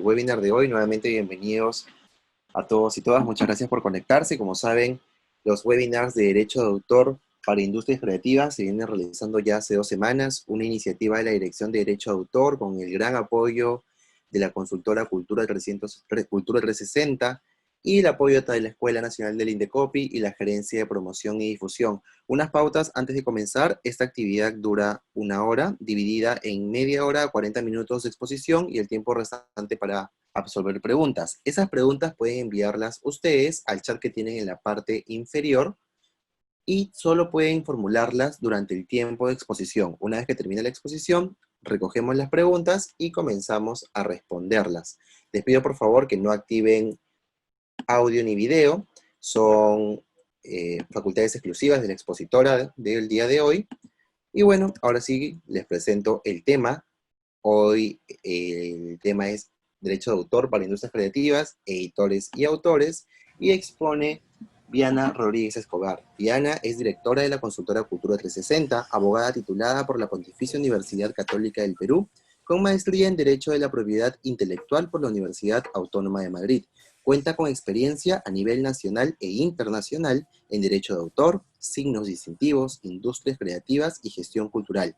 webinar de hoy. Nuevamente bienvenidos a todos y todas. Muchas gracias por conectarse. Como saben, los webinars de Derecho de Autor para Industrias Creativas se vienen realizando ya hace 2 semanas, una iniciativa de la Dirección de Derecho de Autor con el gran apoyo de la consultora Cultura 360 y el apoyo de la Escuela Nacional del Indecopi y la Gerencia de Promoción y Difusión. Unas pautas antes de comenzar. Esta actividad dura 1 hora, dividida en media hora a 40 minutos de exposición y el tiempo restante para absolver preguntas. Esas preguntas pueden enviarlas ustedes al chat que tienen en la parte inferior y solo pueden formularlas durante el tiempo de exposición. Una vez que termine la exposición, recogemos las preguntas y comenzamos a responderlas. Les pido por favor que no activen audio ni video, son facultades exclusivas de la expositora del día de hoy. Y bueno, ahora sí les presento el tema. Hoy el tema es Derecho de Autor para Industrias Creativas, Editores y Autores, y expone Viana Rodríguez Escobar. Viana es directora de la consultora Cultura 360, abogada titulada por la Pontificia Universidad Católica del Perú, con maestría en Derecho de la Propiedad Intelectual por la Universidad Autónoma de Madrid. Cuenta con experiencia a nivel nacional e internacional en Derecho de Autor, signos distintivos, industrias creativas y gestión cultural.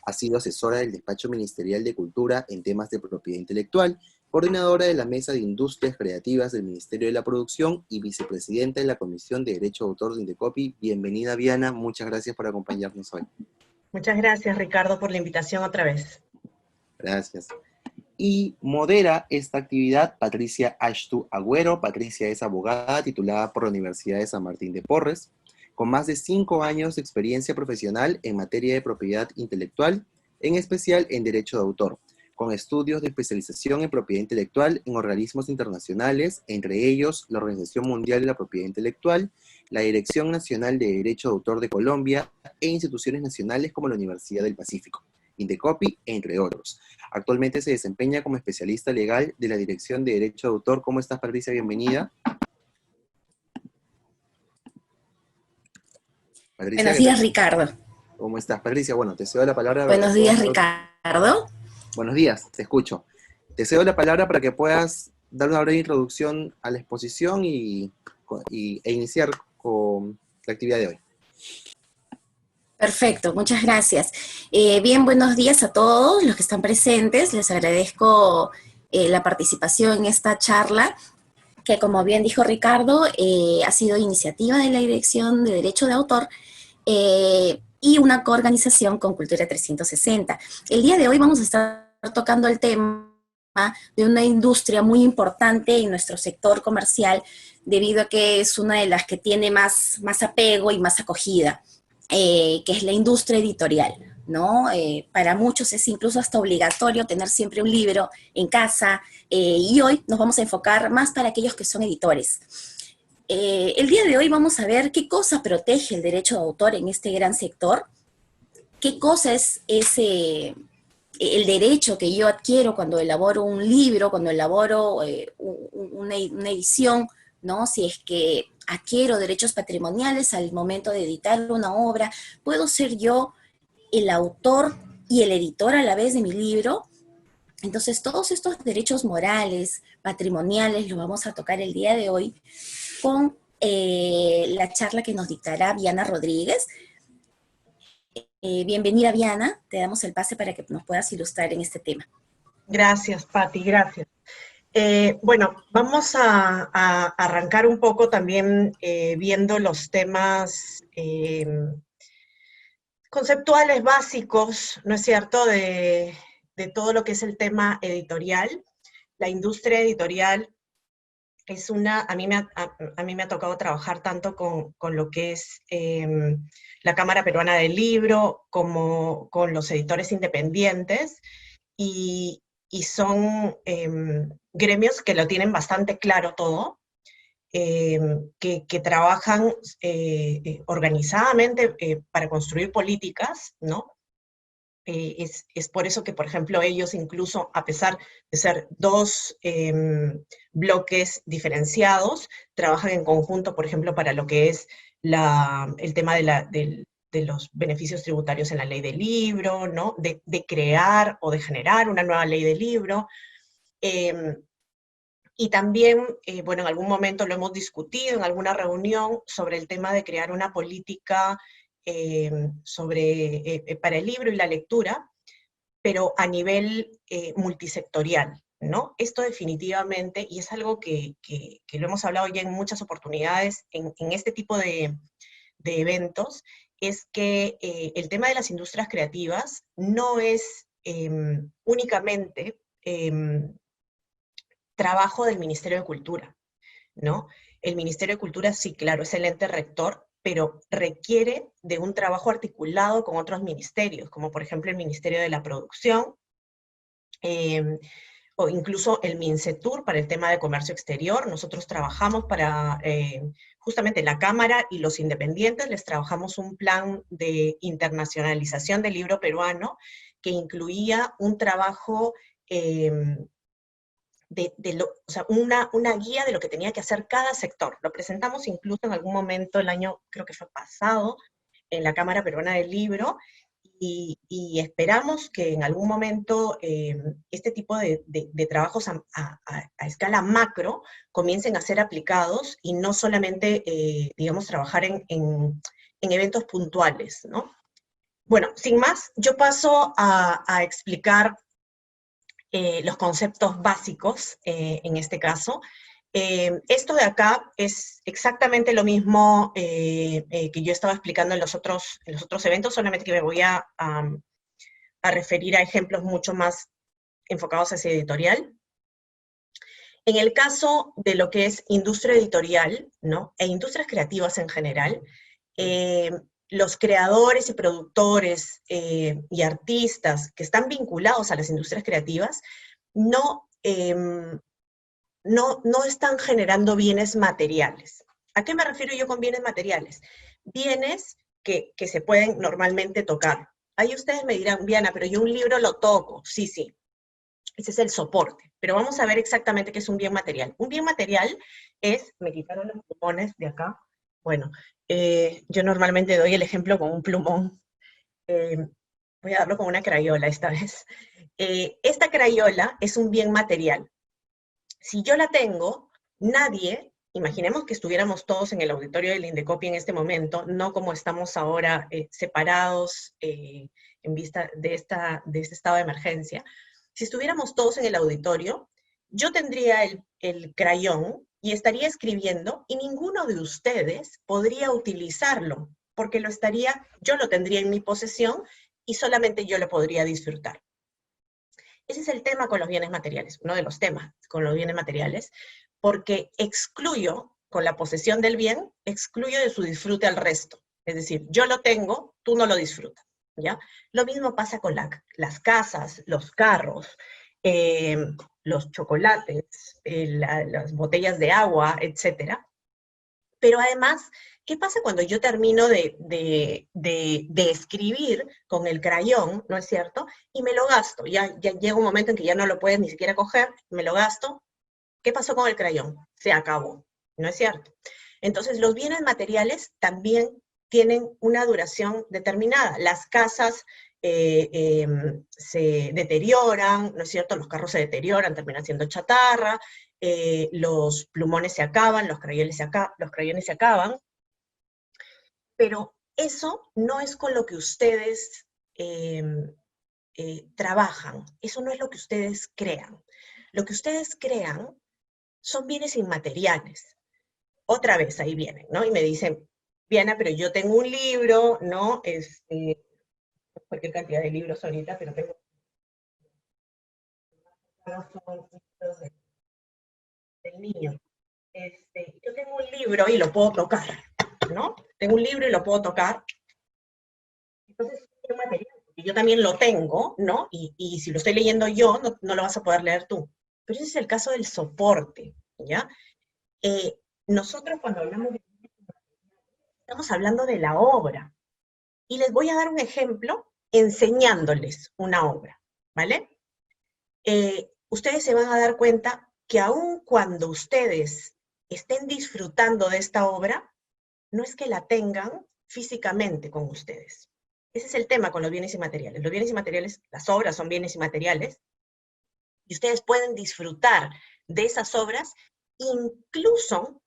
Ha sido asesora del Despacho Ministerial de Cultura en temas de propiedad intelectual, coordinadora de la Mesa de Industrias Creativas del Ministerio de la Producción y vicepresidenta de la Comisión de Derecho de Autor de Indecopi. Bienvenida, Viana, muchas gracias por acompañarnos hoy. Muchas gracias, Ricardo, por la invitación otra vez. Gracias. Y modera esta actividad Patricia Ashtu Agüero. Patricia es abogada titulada por la Universidad de San Martín de Porres, con más de 5 años de experiencia profesional en materia de propiedad intelectual, en especial en Derecho de Autor, con estudios de especialización en propiedad intelectual en organismos internacionales, entre ellos la Organización Mundial de la Propiedad Intelectual, la Dirección Nacional de Derecho de Autor de Colombia e instituciones nacionales como la Universidad del Pacífico, Indecopi, entre otros. Actualmente se desempeña como especialista legal de la Dirección de Derecho de Autor. ¿Cómo estás, Patricia? Bienvenida. Patricia, Buenos días, Ricardo. ¿Cómo estás, Patricia? Bueno, te cedo la palabra. Buenos días, Ricardo. Buenos días, te escucho. Te cedo la palabra para que puedas dar una breve introducción a la exposición e iniciar con la actividad de hoy. Perfecto, muchas gracias. Bien, buenos días a todos los que están presentes. Les agradezco la participación en esta charla, que como bien dijo Ricardo, ha sido iniciativa de la Dirección de Derecho de Autor y una coorganización con Cultura 360. El día de hoy vamos a estar tocando el tema de una industria muy importante en nuestro sector comercial, debido a que es una de las que tiene más apego y más acogida, que es la industria editorial, ¿no? Para muchos es incluso hasta obligatorio tener siempre un libro en casa, y hoy nos vamos a enfocar más para aquellos que son editores. El día de hoy vamos a ver qué cosa protege el derecho de autor en este gran sector, qué cosa es el derecho que yo adquiero cuando elaboro un libro, cuando elaboro una edición, ¿no? Si es que adquiero derechos patrimoniales al momento de editar una obra, ¿puedo ser yo el autor y el editor a la vez de mi libro? Entonces, todos estos derechos morales, patrimoniales, los vamos a tocar el día de hoy con la charla que nos dictará Viana Rodríguez. Bienvenida, Viana, te damos el pase para que nos puedas ilustrar en este tema. Gracias, Pati, gracias. Bueno, vamos a arrancar un poco también viendo los temas conceptuales básicos, ¿no es cierto?, de todo lo que es el tema editorial. La industria editorial es a mí me ha tocado trabajar tanto con lo que es la Cámara Peruana del Libro, como con los editores independientes, y son gremios que lo tienen bastante claro todo, que trabajan organizadamente para construir políticas, ¿no? Es por eso que, por ejemplo, ellos incluso, a pesar de ser 2 bloques diferenciados, trabajan en conjunto, por ejemplo, para lo que es el tema de los beneficios tributarios en la ley del libro, ¿no? De crear o de generar una nueva ley del libro. Y también, bueno, en algún momento lo hemos discutido en alguna reunión sobre el tema de crear una política para el libro y la lectura, pero a nivel multisectorial, ¿no? Esto definitivamente, y es algo que lo hemos hablado ya en muchas oportunidades en este tipo de eventos, es que el tema de las industrias creativas no es únicamente trabajo del Ministerio de Cultura, ¿no? El Ministerio de Cultura, sí, claro, es el ente rector, pero requiere de un trabajo articulado con otros ministerios, como por ejemplo el Ministerio de la Producción, o incluso el MINCETUR para el tema de comercio exterior. Nosotros trabajamos para, justamente la Cámara y los independientes, les trabajamos un plan de internacionalización del libro peruano que incluía un trabajo o sea, una guía de lo que tenía que hacer cada sector. Lo presentamos incluso en algún momento, el año creo que fue pasado, en la Cámara Peruana del Libro, y esperamos que en algún momento este tipo de trabajos a escala macro comiencen a ser aplicados y no solamente, digamos, trabajar en eventos puntuales, ¿no? Bueno, sin más, yo paso a explicar los conceptos básicos en este caso. Esto de acá es exactamente lo mismo que yo estaba explicando en los otros eventos, solamente que me voy a referir a ejemplos mucho más enfocados hacia editorial. En el caso de lo que es industria editorial, ¿no? E industrias creativas en general, los creadores y productores y artistas que están vinculados a las industrias creativas no están generando bienes materiales. ¿A qué me refiero yo con bienes materiales? Bienes que se pueden normalmente tocar. Ahí ustedes me dirán, Viana, pero yo un libro lo toco. Sí, sí, ese es el soporte. Pero vamos a ver exactamente qué es un bien material. Un bien material es, me quitaron los plumones de acá. Bueno, yo normalmente doy el ejemplo con un plumón. Voy a darlo con una crayola esta vez. Esta crayola es un bien material. Si yo la tengo, nadie, imaginemos que estuviéramos todos en el auditorio del Indecopi en este momento, no como estamos ahora separados en vista de este estado de emergencia. Si estuviéramos todos en el auditorio, yo tendría el crayón y estaría escribiendo y ninguno de ustedes podría utilizarlo, porque yo lo tendría en mi posesión y solamente yo lo podría disfrutar. Ese es el tema con los bienes materiales, uno de los temas con los bienes materiales, porque excluyo, con la posesión del bien, excluyo de su disfrute al resto. Es decir, yo lo tengo, tú no lo disfrutas, ¿ya? Lo mismo pasa con las casas, los carros, los chocolates, las botellas de agua, etc. Pero además, ¿qué pasa cuando yo termino de escribir con el crayón, ¿no es cierto? Y me lo gasto, ya llega un momento en que ya no lo puedes ni siquiera coger, me lo gasto. ¿Qué pasó con el crayón? Se acabó, ¿no es cierto? Entonces, los bienes materiales también tienen una duración determinada. Las casas se deterioran, ¿no es cierto? Los carros se deterioran, terminan siendo chatarra, los plumones se acaban, los crayones se acaban, pero eso no es con lo que ustedes trabajan, eso no es lo que ustedes crean. Lo que ustedes crean son bienes inmateriales. Otra vez ahí vienen, ¿no? Y me dicen, Viana, pero yo tengo un libro, ¿no? Cualquier cantidad de libros ahorita, pero tengo del niño. Yo tengo un libro y lo puedo tocar, ¿no? Tengo un libro y lo puedo tocar. Entonces, es material, porque yo también lo tengo, ¿no? Y si lo estoy leyendo yo, no lo vas a poder leer tú. Pero ese es el caso del soporte, ¿ya? Nosotros cuando hablamos de... estamos hablando de la obra. Y les voy a dar un ejemplo enseñándoles una obra, ¿vale? Ustedes se van a dar cuenta que aun cuando ustedes estén disfrutando de esta obra, no es que la tengan físicamente con ustedes. Ese es el tema con los bienes inmateriales. Los bienes inmateriales, las obras son bienes inmateriales, y ustedes pueden disfrutar de esas obras, incluso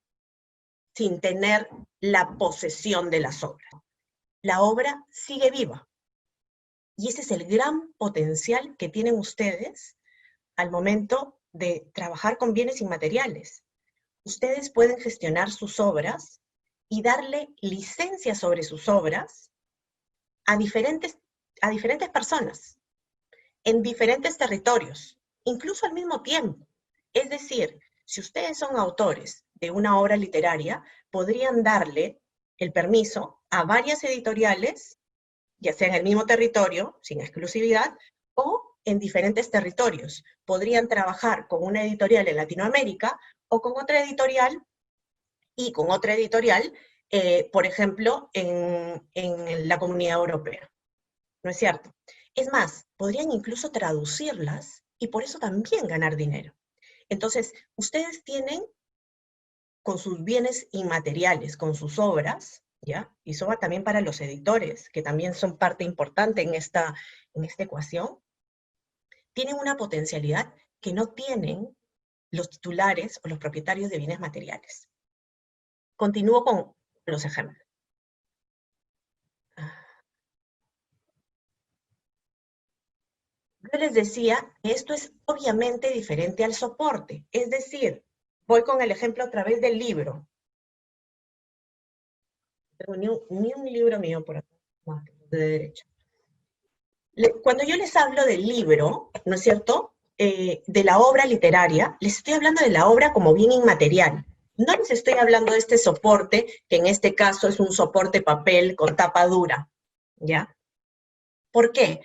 sin tener la posesión de las obras. La obra sigue viva. Y ese es el gran potencial que tienen ustedes al momento de trabajar con bienes inmateriales. Ustedes pueden gestionar sus obras y darle licencia sobre sus obras a diferentes personas, en diferentes territorios, incluso al mismo tiempo. Es decir, si ustedes son autores de una obra literaria, podrían darle el permiso a varias editoriales, ya sea en el mismo territorio, sin exclusividad, o en diferentes territorios. Podrían trabajar con una editorial en Latinoamérica o con otra editorial y con otra editorial, por ejemplo, en la Comunidad Europea. ¿No es cierto? Es más, podrían incluso traducirlas y por eso también ganar dinero. Entonces, ustedes tienen con sus bienes inmateriales, con sus obras, ¿ya? Y eso va también para los editores, que también son parte importante en esta ecuación, tienen una potencialidad que no tienen los titulares o los propietarios de bienes materiales. Continúo con los ejemplos. Yo les decía que esto es obviamente diferente al soporte, es decir, voy con el ejemplo a través del libro. No tengo ni un libro mío por acá, más de derecho. Cuando yo les hablo del libro, ¿no es cierto?, de la obra literaria, les estoy hablando de la obra como bien inmaterial. No les estoy hablando de este soporte, que en este caso es un soporte papel con tapa dura, ¿ya? ¿Por qué?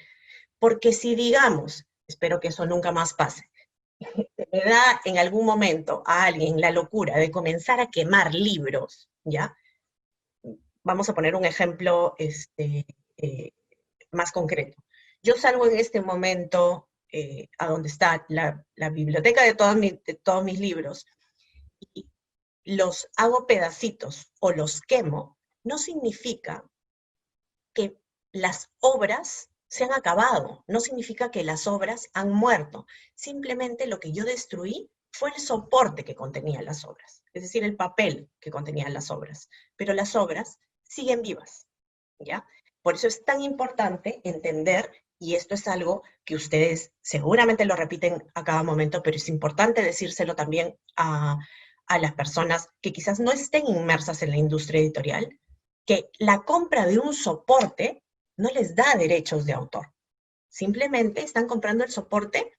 Porque si digamos, espero que eso nunca más pase, se me da en algún momento a alguien la locura de comenzar a quemar libros, ¿ya? Vamos a poner un ejemplo más concreto. Yo salgo en este momento a donde está la biblioteca de todos mis libros y los hago pedacitos o los quemo, no significa que las obras se han acabado, no significa que las obras han muerto. Simplemente lo que yo destruí fue el soporte que contenía las obras, es decir, el papel que contenían las obras, pero las obras siguen vivas, ¿ya? Por eso es tan importante entender, y esto es algo que ustedes seguramente lo repiten a cada momento, pero es importante decírselo también a las personas que quizás no estén inmersas en la industria editorial, que la compra de un soporte no les da derechos de autor. Simplemente están comprando el soporte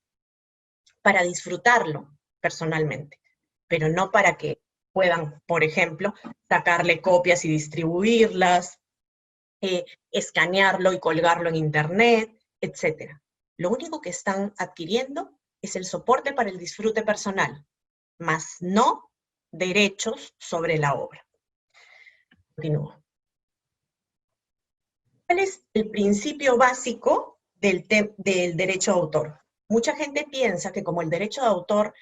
para disfrutarlo personalmente, pero no para que puedan, por ejemplo, sacarle copias y distribuirlas, escanearlo y colgarlo en internet, etc. Lo único que están adquiriendo es el soporte para el disfrute personal, más no derechos sobre la obra. Continúo. ¿Cuál es el principio básico del derecho de autor? Mucha gente piensa que como el derecho de autor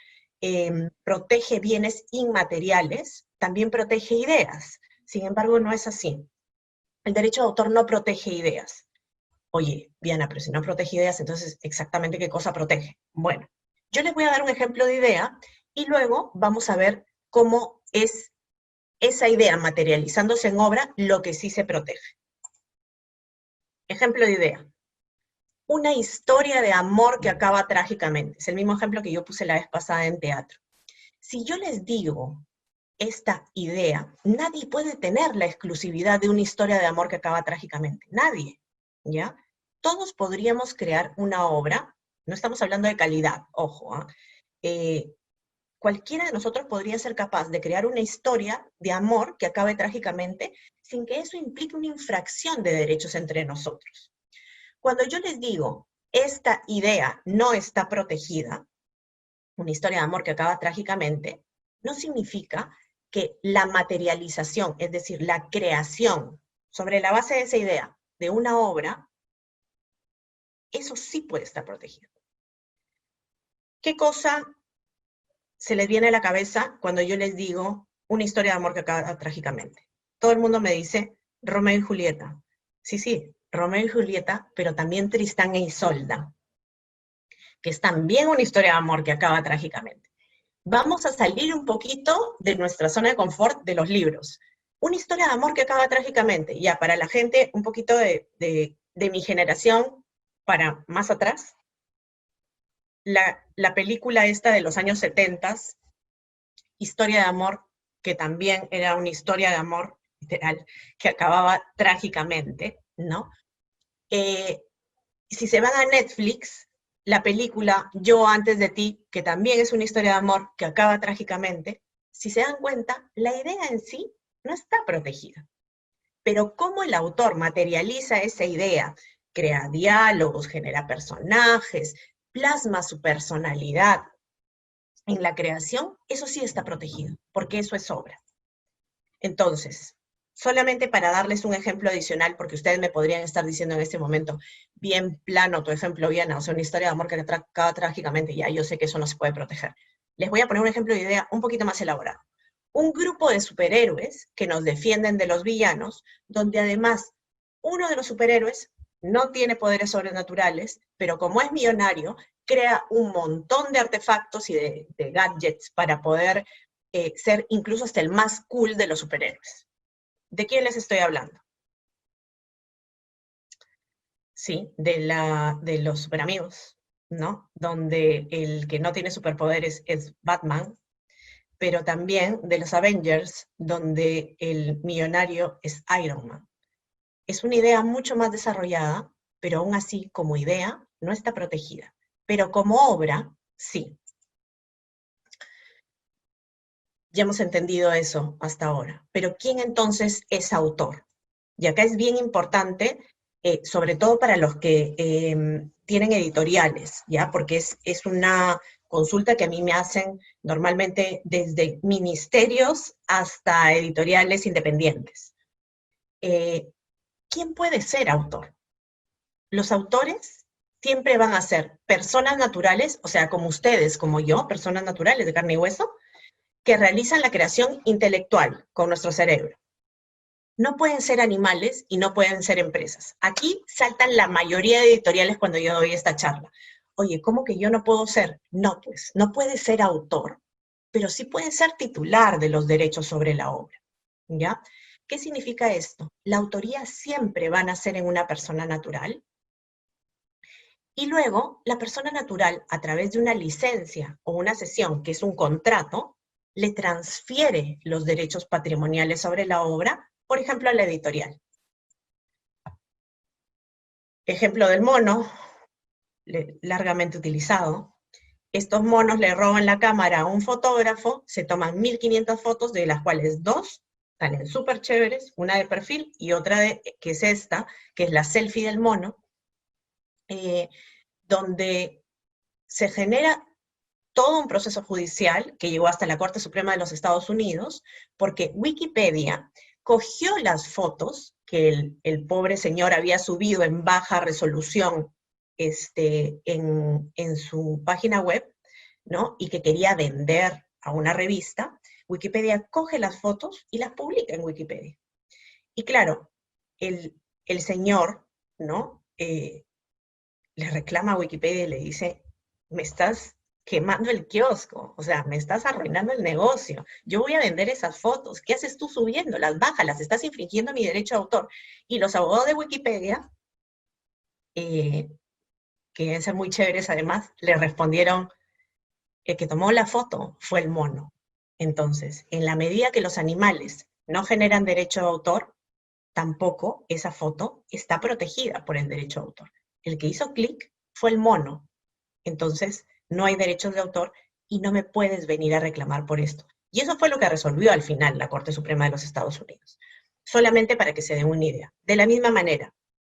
protege bienes inmateriales, también protege ideas. Sin embargo, no es así. El derecho de autor no protege ideas. Oye, Diana, pero si no protege ideas, entonces, ¿exactamente qué cosa protege? Bueno, yo les voy a dar un ejemplo de idea y luego vamos a ver cómo es esa idea materializándose en obra lo que sí se protege. Ejemplo de idea. Una historia de amor que acaba trágicamente. Es el mismo ejemplo que yo puse la vez pasada en teatro. Si yo les digo esta idea, nadie puede tener la exclusividad de una historia de amor que acaba trágicamente. Nadie, ¿ya? Todos podríamos crear una obra, no estamos hablando de calidad, ojo, cualquiera de nosotros podría ser capaz de crear una historia de amor que acabe trágicamente sin que eso implique una infracción de derechos entre nosotros. Cuando yo les digo, esta idea no está protegida, una historia de amor que acaba trágicamente, no significa que la materialización, es decir, la creación sobre la base de esa idea de una obra, eso sí puede estar protegido. ¿Qué cosa se les viene a la cabeza cuando yo les digo una historia de amor que acaba trágicamente? Todo el mundo me dice Romeo y Julieta. Sí, Romeo y Julieta, pero también Tristán e Isolda, que es también una historia de amor que acaba trágicamente. Vamos a salir un poquito de nuestra zona de confort de los libros. Una historia de amor que acaba trágicamente. Ya, para la gente un poquito de mi generación, para más atrás, la película esta de los años 70, Historia de amor, que también era una historia de amor, literal, que acababa trágicamente, ¿no? Si se van a Netflix, la película Yo antes de ti, que también es una historia de amor que acaba trágicamente, si se dan cuenta, la idea en sí no está protegida. Pero cómo el autor materializa esa idea, crea diálogos, genera personajes, plasma su personalidad en la creación, eso sí está protegido, porque eso es obra. Entonces, solamente para darles un ejemplo adicional, porque ustedes me podrían estar diciendo en este momento, bien plano tu ejemplo, Viana, o sea, una historia de amor que acaba trágicamente, ya yo sé que eso no se puede proteger. Les voy a poner un ejemplo de idea un poquito más elaborado. Un grupo de superhéroes que nos defienden de los villanos, donde además uno de los superhéroes no tiene poderes sobrenaturales, pero como es millonario, crea un montón de artefactos y de gadgets para poder ser incluso hasta el más cool de los superhéroes. ¿De quién les estoy hablando? Sí, de los superamigos, ¿no? Donde el que no tiene superpoderes es Batman, pero también de los Avengers, donde el millonario es Iron Man. Es una idea mucho más desarrollada, pero aún así, como idea, no está protegida. Pero como obra, sí. Ya hemos entendido eso hasta ahora. Pero ¿quién entonces es autor? Y acá es bien importante, sobre todo para los que tienen editoriales, ¿ya? Porque es una consulta que a mí me hacen normalmente desde ministerios hasta editoriales independientes. ¿Quién puede ser autor? Los autores siempre van a ser personas naturales, o sea, como ustedes, como yo, personas naturales de carne y hueso, que realizan la creación intelectual con nuestro cerebro. No pueden ser animales y no pueden ser empresas. Aquí saltan la mayoría de editoriales cuando yo doy esta charla. Oye, ¿cómo que yo no puedo ser? No, pues, no puede ser autor, pero sí puede ser titular de los derechos sobre la obra, ¿ya? ¿Qué significa esto? La autoría siempre va a nacer en una persona natural, y luego la persona natural, a través de una licencia o una cesión, que es un contrato, le transfiere los derechos patrimoniales sobre la obra, por ejemplo, a la editorial. Ejemplo del mono, largamente utilizado. Estos monos le roban la cámara a un fotógrafo, se toman 1500 fotos, de las cuales 2 salen súper chéveres, una de perfil y otra que es esta, que es la selfie del mono, donde se genera todo un proceso judicial que llegó hasta la Corte Suprema de los Estados Unidos, porque Wikipedia cogió las fotos que el pobre señor había subido en baja resolución en su página web, ¿no? Y que quería vender a una revista. Wikipedia coge las fotos y las publica en Wikipedia. Y claro, el señor, ¿no? Le reclama a Wikipedia y le dice, me estás quemando el kiosco, o sea, me estás arruinando el negocio, yo voy a vender esas fotos, ¿qué haces tú subiéndolas? Bájalas, estás infringiendo mi derecho de autor. Y los abogados de Wikipedia, que deben ser muy chéveres además, le respondieron, el que tomó la foto fue el mono. Entonces, en la medida que los animales no generan derecho de autor, tampoco esa foto está protegida por el derecho de autor. El que hizo clic fue el mono. Entonces, no hay derechos de autor y no me puedes venir a reclamar por esto. Y eso fue lo que resolvió al final la Corte Suprema de los Estados Unidos. Solamente para que se den una idea. De la misma manera,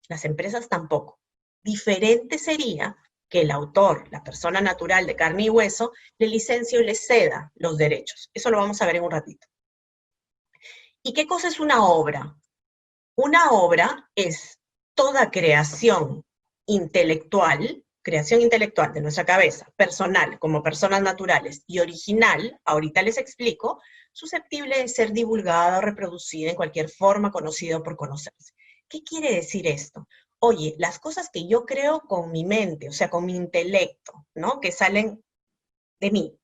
las empresas tampoco. Diferente sería que el autor, la persona natural de carne y hueso, le licencie o le ceda los derechos. Eso lo vamos a ver en un ratito. ¿Y qué cosa es una obra? Una obra es toda creación intelectual de nuestra cabeza, personal, como personas naturales, y original, ahorita les explico, susceptible de ser divulgada o reproducida en cualquier forma, conocida o por conocerse. ¿Qué quiere decir esto? Oye, las cosas que yo creo con mi mente, o sea, con mi intelecto, ¿no? Que salen de mí,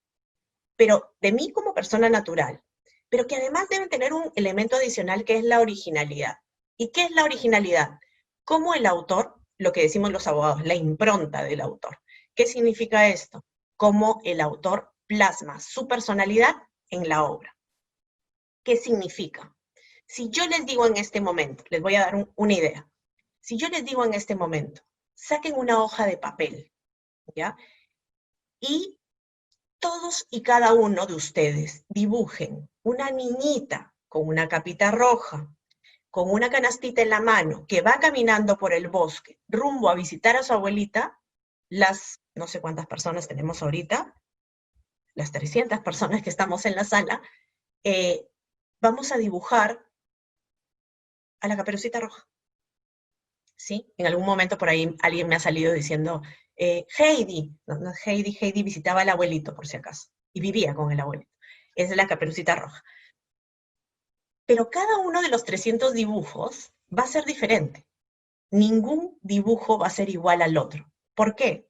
pero de mí como persona natural, pero que además deben tener un elemento adicional que es la originalidad. ¿Y qué es la originalidad? Como el autor, lo que decimos los abogados, la impronta del autor. ¿Qué significa esto? Cómo el autor plasma su personalidad en la obra. ¿Qué significa? Si yo les digo en este momento, les voy a dar una idea. Si yo les digo en este momento, saquen una hoja de papel, ¿ya? Y todos y cada uno de ustedes dibujen una niñita con una capita roja, con una canastita en la mano, que va caminando por el bosque, rumbo a visitar a su abuelita, las no sé cuántas personas tenemos ahorita, las 300 personas que estamos en la sala, vamos a dibujar a la Caperucita Roja. ¿Sí? En algún momento por ahí alguien me ha salido diciendo, Heidi, no, Heidi visitaba al abuelito por si acaso, y vivía con el abuelito. Esa es la Caperucita Roja. Pero cada uno de los 300 dibujos va a ser diferente. Ningún dibujo va a ser igual al otro. ¿Por qué?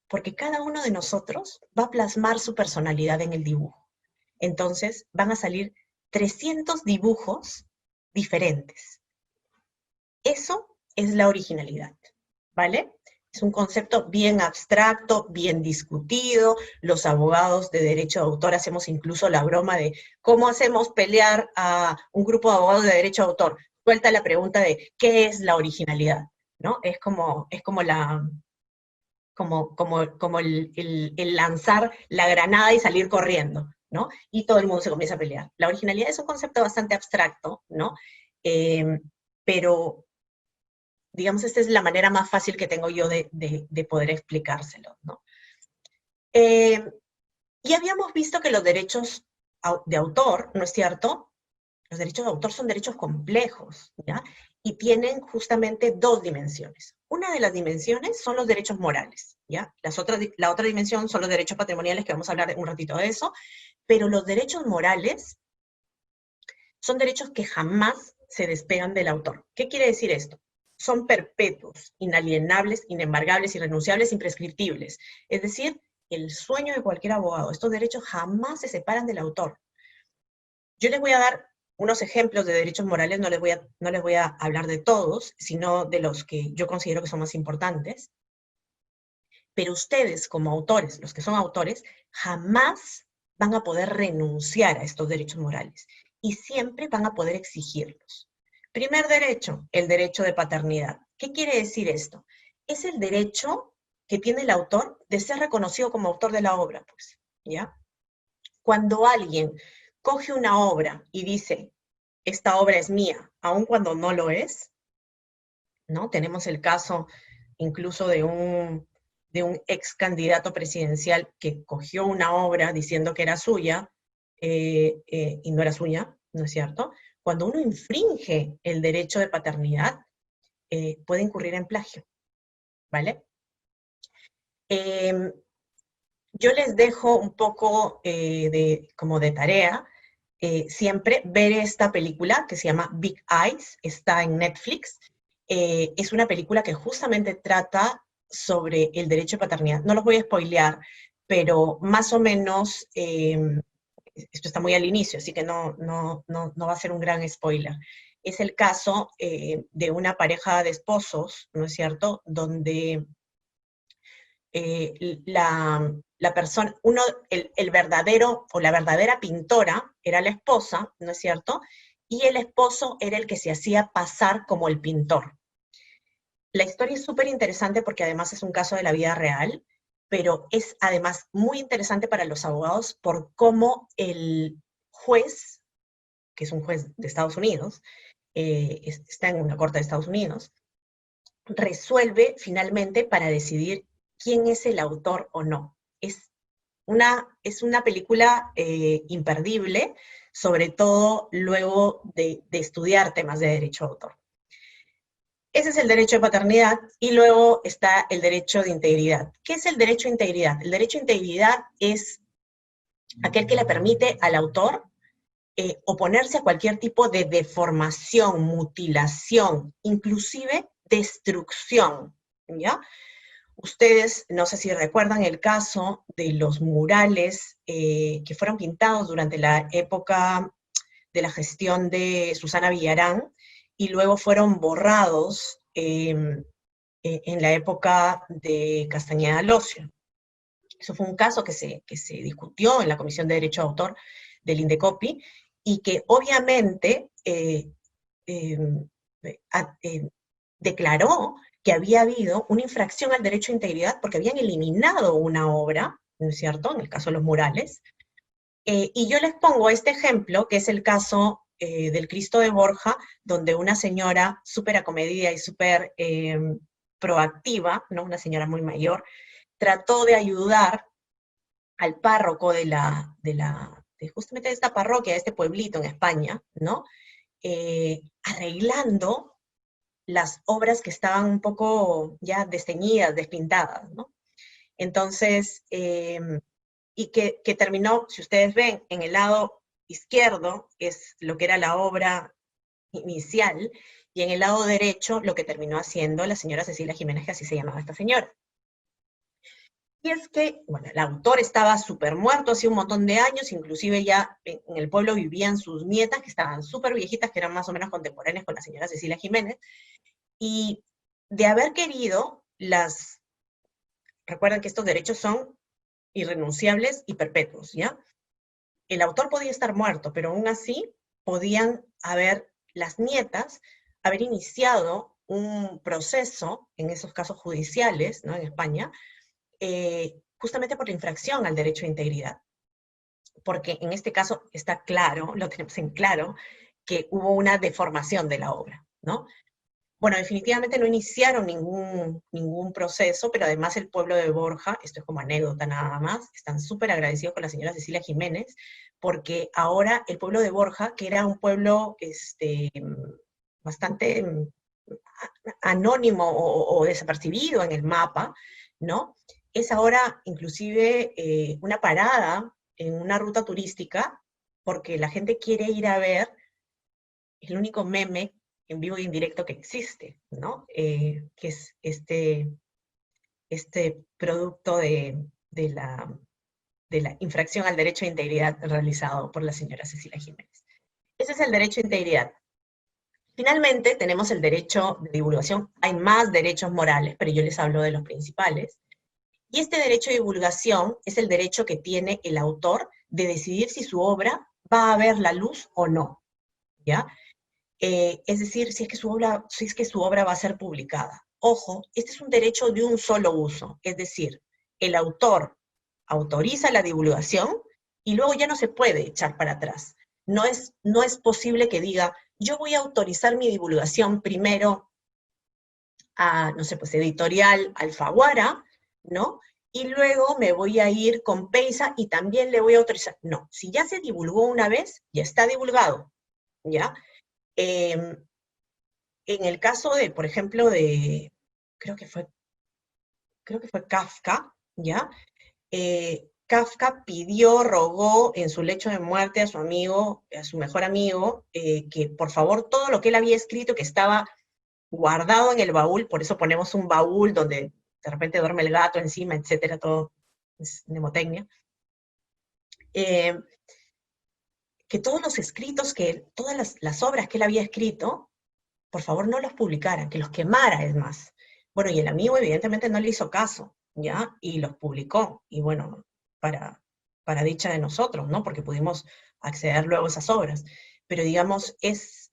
Porque cada uno de nosotros va a plasmar su personalidad en el dibujo. Entonces van a salir 300 dibujos diferentes. Eso es la originalidad, ¿vale? Es un concepto bien abstracto, bien discutido. Los abogados de derecho de autor hacemos incluso la broma de cómo hacemos pelear a un grupo de abogados de derecho de autor. Suelta la pregunta de ¿qué es la originalidad? ¿No? Es como el lanzar la granada y salir corriendo, ¿no? Y todo el mundo se comienza a pelear. La originalidad es un concepto bastante abstracto, ¿no? Pero digamos, esta es la manera más fácil que tengo yo de poder explicárselo, ¿no? Y habíamos visto que los derechos de autor, ¿no es cierto? Los derechos de autor son derechos complejos, ¿ya? Y tienen justamente dos dimensiones. Una de las dimensiones son los derechos morales, ¿ya? La otra dimensión son los derechos patrimoniales, que vamos a hablar un ratito de eso, pero los derechos morales son derechos que jamás se despegan del autor. ¿Qué quiere decir esto? Son perpetuos, inalienables, inembargables, irrenunciables, imprescriptibles. Es decir, el sueño de cualquier abogado. Estos derechos jamás se separan del autor. Yo les voy a dar unos ejemplos de derechos morales, no les voy a hablar de todos, sino de los que yo considero que son más importantes. Pero ustedes, como autores, los que son autores, jamás van a poder renunciar a estos derechos morales y siempre van a poder exigirlos. Primer derecho, el derecho de paternidad. ¿Qué quiere decir esto? Es el derecho que tiene el autor de ser reconocido como autor de la obra, pues, ¿ya? Cuando alguien coge una obra y dice, esta obra es mía, aun cuando no lo es, ¿no? Tenemos el caso incluso de un ex candidato presidencial que cogió una obra diciendo que era suya, y no era suya, ¿no es cierto? Cuando uno infringe el derecho de paternidad, puede incurrir en plagio, ¿vale? Yo les dejo un poco como de tarea, siempre ver esta película que se llama Big Eyes, está en Netflix. Es una película que justamente trata sobre el derecho de paternidad. No los voy a spoilear, pero más o menos, esto está muy al inicio, así que no va a ser un gran spoiler. Es el caso de una pareja de esposos, ¿no es cierto?, donde la persona, el verdadero o la verdadera pintora era la esposa, ¿no es cierto?, y el esposo era el que se hacía pasar como el pintor. La historia es súper interesante porque además es un caso de la vida real, pero es además muy interesante para los abogados por cómo el juez, que es un juez de Estados Unidos, está en una corte de Estados Unidos, resuelve finalmente para decidir quién es el autor o no. Es una película imperdible, sobre todo luego de estudiar temas de derecho de autor. Ese es el derecho de paternidad, y luego está el derecho de integridad. ¿Qué es el derecho de integridad? El derecho de integridad es aquel que le permite al autor oponerse a cualquier tipo de deformación, mutilación, inclusive destrucción, ¿ya? Ustedes, no sé si recuerdan el caso de los murales que fueron pintados durante la época de la gestión de Susana Villarán, y luego fueron borrados en la época de Castañeda Locio. Eso fue un caso que se discutió en la Comisión de Derecho de Autor del Indecopi, y que obviamente declaró que había habido una infracción al derecho a integridad porque habían eliminado una obra, ¿no es cierto?, en el caso de los murales. Y yo les pongo este ejemplo, que es el caso del Cristo de Borja, donde una señora súper acomedida y súper proactiva, ¿no?, una señora muy mayor, trató de ayudar al párroco de justamente de esta parroquia, de este pueblito en España, ¿no?, arreglando las obras que estaban un poco ya desteñidas, despintadas, ¿no? Entonces, y que terminó, si ustedes ven, en el lado izquierdo es lo que era la obra inicial, y en el lado derecho lo que terminó haciendo la señora Cecilia Jiménez, que así se llamaba esta señora. Y es que, bueno, el autor estaba súper muerto hace un montón de años, inclusive ya en el pueblo vivían sus nietas, que estaban súper viejitas, que eran más o menos contemporáneas con la señora Cecilia Jiménez, y de haber querido, recuerden que estos derechos son irrenunciables y perpetuos, ¿ya? El autor podía estar muerto, pero aún así podían las nietas, haber iniciado un proceso, en esos casos judiciales, ¿no?, en España, justamente por la infracción al derecho a integridad. Porque en este caso está claro, lo tenemos en claro, que hubo una deformación de la obra, ¿no? Bueno, definitivamente no iniciaron ningún proceso, pero además el pueblo de Borja, esto es como anécdota nada más, están súper agradecidos con la señora Cecilia Jiménez, porque ahora el pueblo de Borja, que era un pueblo bastante anónimo o desapercibido en el mapa, ¿no?, es ahora inclusive una parada en una ruta turística, porque la gente quiere ir a ver el único meme en vivo y en directo que existe, ¿no? Que es este producto de la infracción al derecho a integridad realizado por la señora Cecilia Jiménez. Ese es el derecho a integridad. Finalmente, tenemos el derecho de divulgación. Hay más derechos morales, pero yo les hablo de los principales. Y este derecho de divulgación es el derecho que tiene el autor de decidir si su obra va a ver la luz o no, ¿ya? Es decir, si es que su obra va a ser publicada. Ojo, este es un derecho de un solo uso, es decir, el autor autoriza la divulgación y luego ya no se puede echar para atrás. No es posible que diga, yo voy a autorizar mi divulgación primero a, no sé, pues Editorial Alfaguara, ¿no?, y luego me voy a ir con Peisa y también le voy a autorizar. No, si ya se divulgó una vez, ya está divulgado, ¿ya? En el caso de, por ejemplo, creo que fue Kafka, ¿ya? Kafka rogó en su lecho de muerte a su amigo, a su mejor amigo, que por favor todo lo que él había escrito, que estaba guardado en el baúl, por eso ponemos un baúl donde de repente duerme el gato encima, etcétera, todo es mnemotecnia, que todos los escritos, todas las obras que él había escrito, por favor no los publicara, que los quemara, es más. Bueno, y el amigo evidentemente no le hizo caso, ¿ya? Y los publicó, y bueno, para dicha de nosotros, ¿no? Porque pudimos acceder luego a esas obras. Pero digamos, es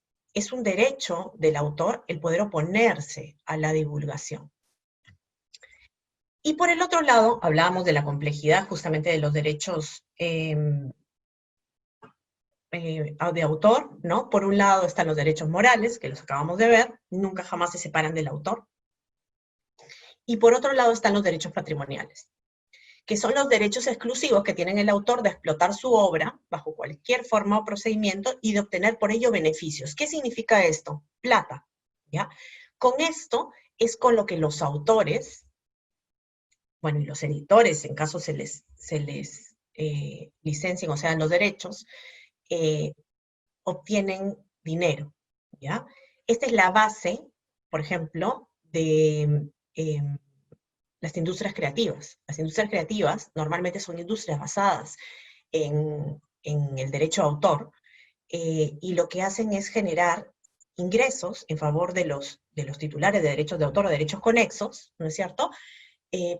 un derecho del autor el poder oponerse a la divulgación. Y por el otro lado, hablábamos de la complejidad justamente de los derechos de autor, ¿no? Por un lado están los derechos morales, que los acabamos de ver, nunca jamás se separan del autor. Y por otro lado están los derechos patrimoniales, que son los derechos exclusivos que tiene el autor de explotar su obra bajo cualquier forma o procedimiento y de obtener por ello beneficios. ¿Qué significa esto? Plata, ¿ya? Con esto es con lo que los autores, bueno, y los editores, en caso se les licencien, o sea, los derechos, obtienen dinero, ¿ya? Esta es la base, por ejemplo, de las industrias creativas. Las industrias creativas normalmente son industrias basadas en el derecho de autor, y lo que hacen es generar ingresos en favor de los titulares de derechos de autor o derechos conexos, ¿no es cierto?,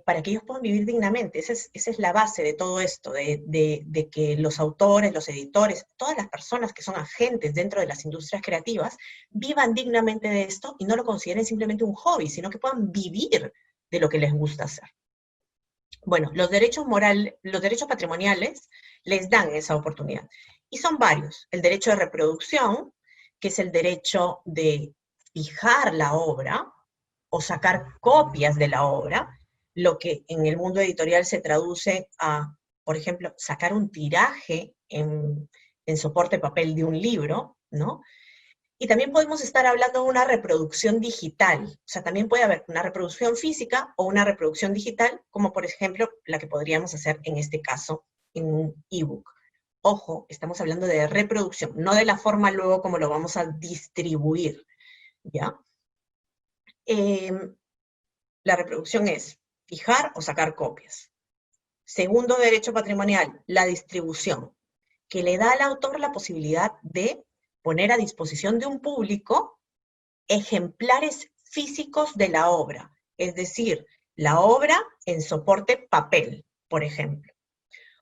para que ellos puedan vivir dignamente. Esa es la base de todo esto, de que los autores, los editores, todas las personas que son agentes dentro de las industrias creativas, vivan dignamente de esto y no lo consideren simplemente un hobby, sino que puedan vivir de lo que les gusta hacer. Bueno, los derechos patrimoniales les dan esa oportunidad. Y son varios. El derecho de reproducción, que es el derecho de fijar la obra o sacar copias de la obra, lo que en el mundo editorial se traduce a, por ejemplo, sacar un tiraje en soporte papel de un libro, ¿no? Y también podemos estar hablando de una reproducción digital. O sea, también puede haber una reproducción física o una reproducción digital, como por ejemplo la que podríamos hacer en este caso en un ebook. Ojo, estamos hablando de reproducción, no de la forma luego como lo vamos a distribuir, ¿ya? La reproducción es fijar o sacar copias. Segundo derecho patrimonial, la distribución, que le da al autor la posibilidad de poner a disposición de un público ejemplares físicos de la obra, es decir, la obra en soporte papel, por ejemplo.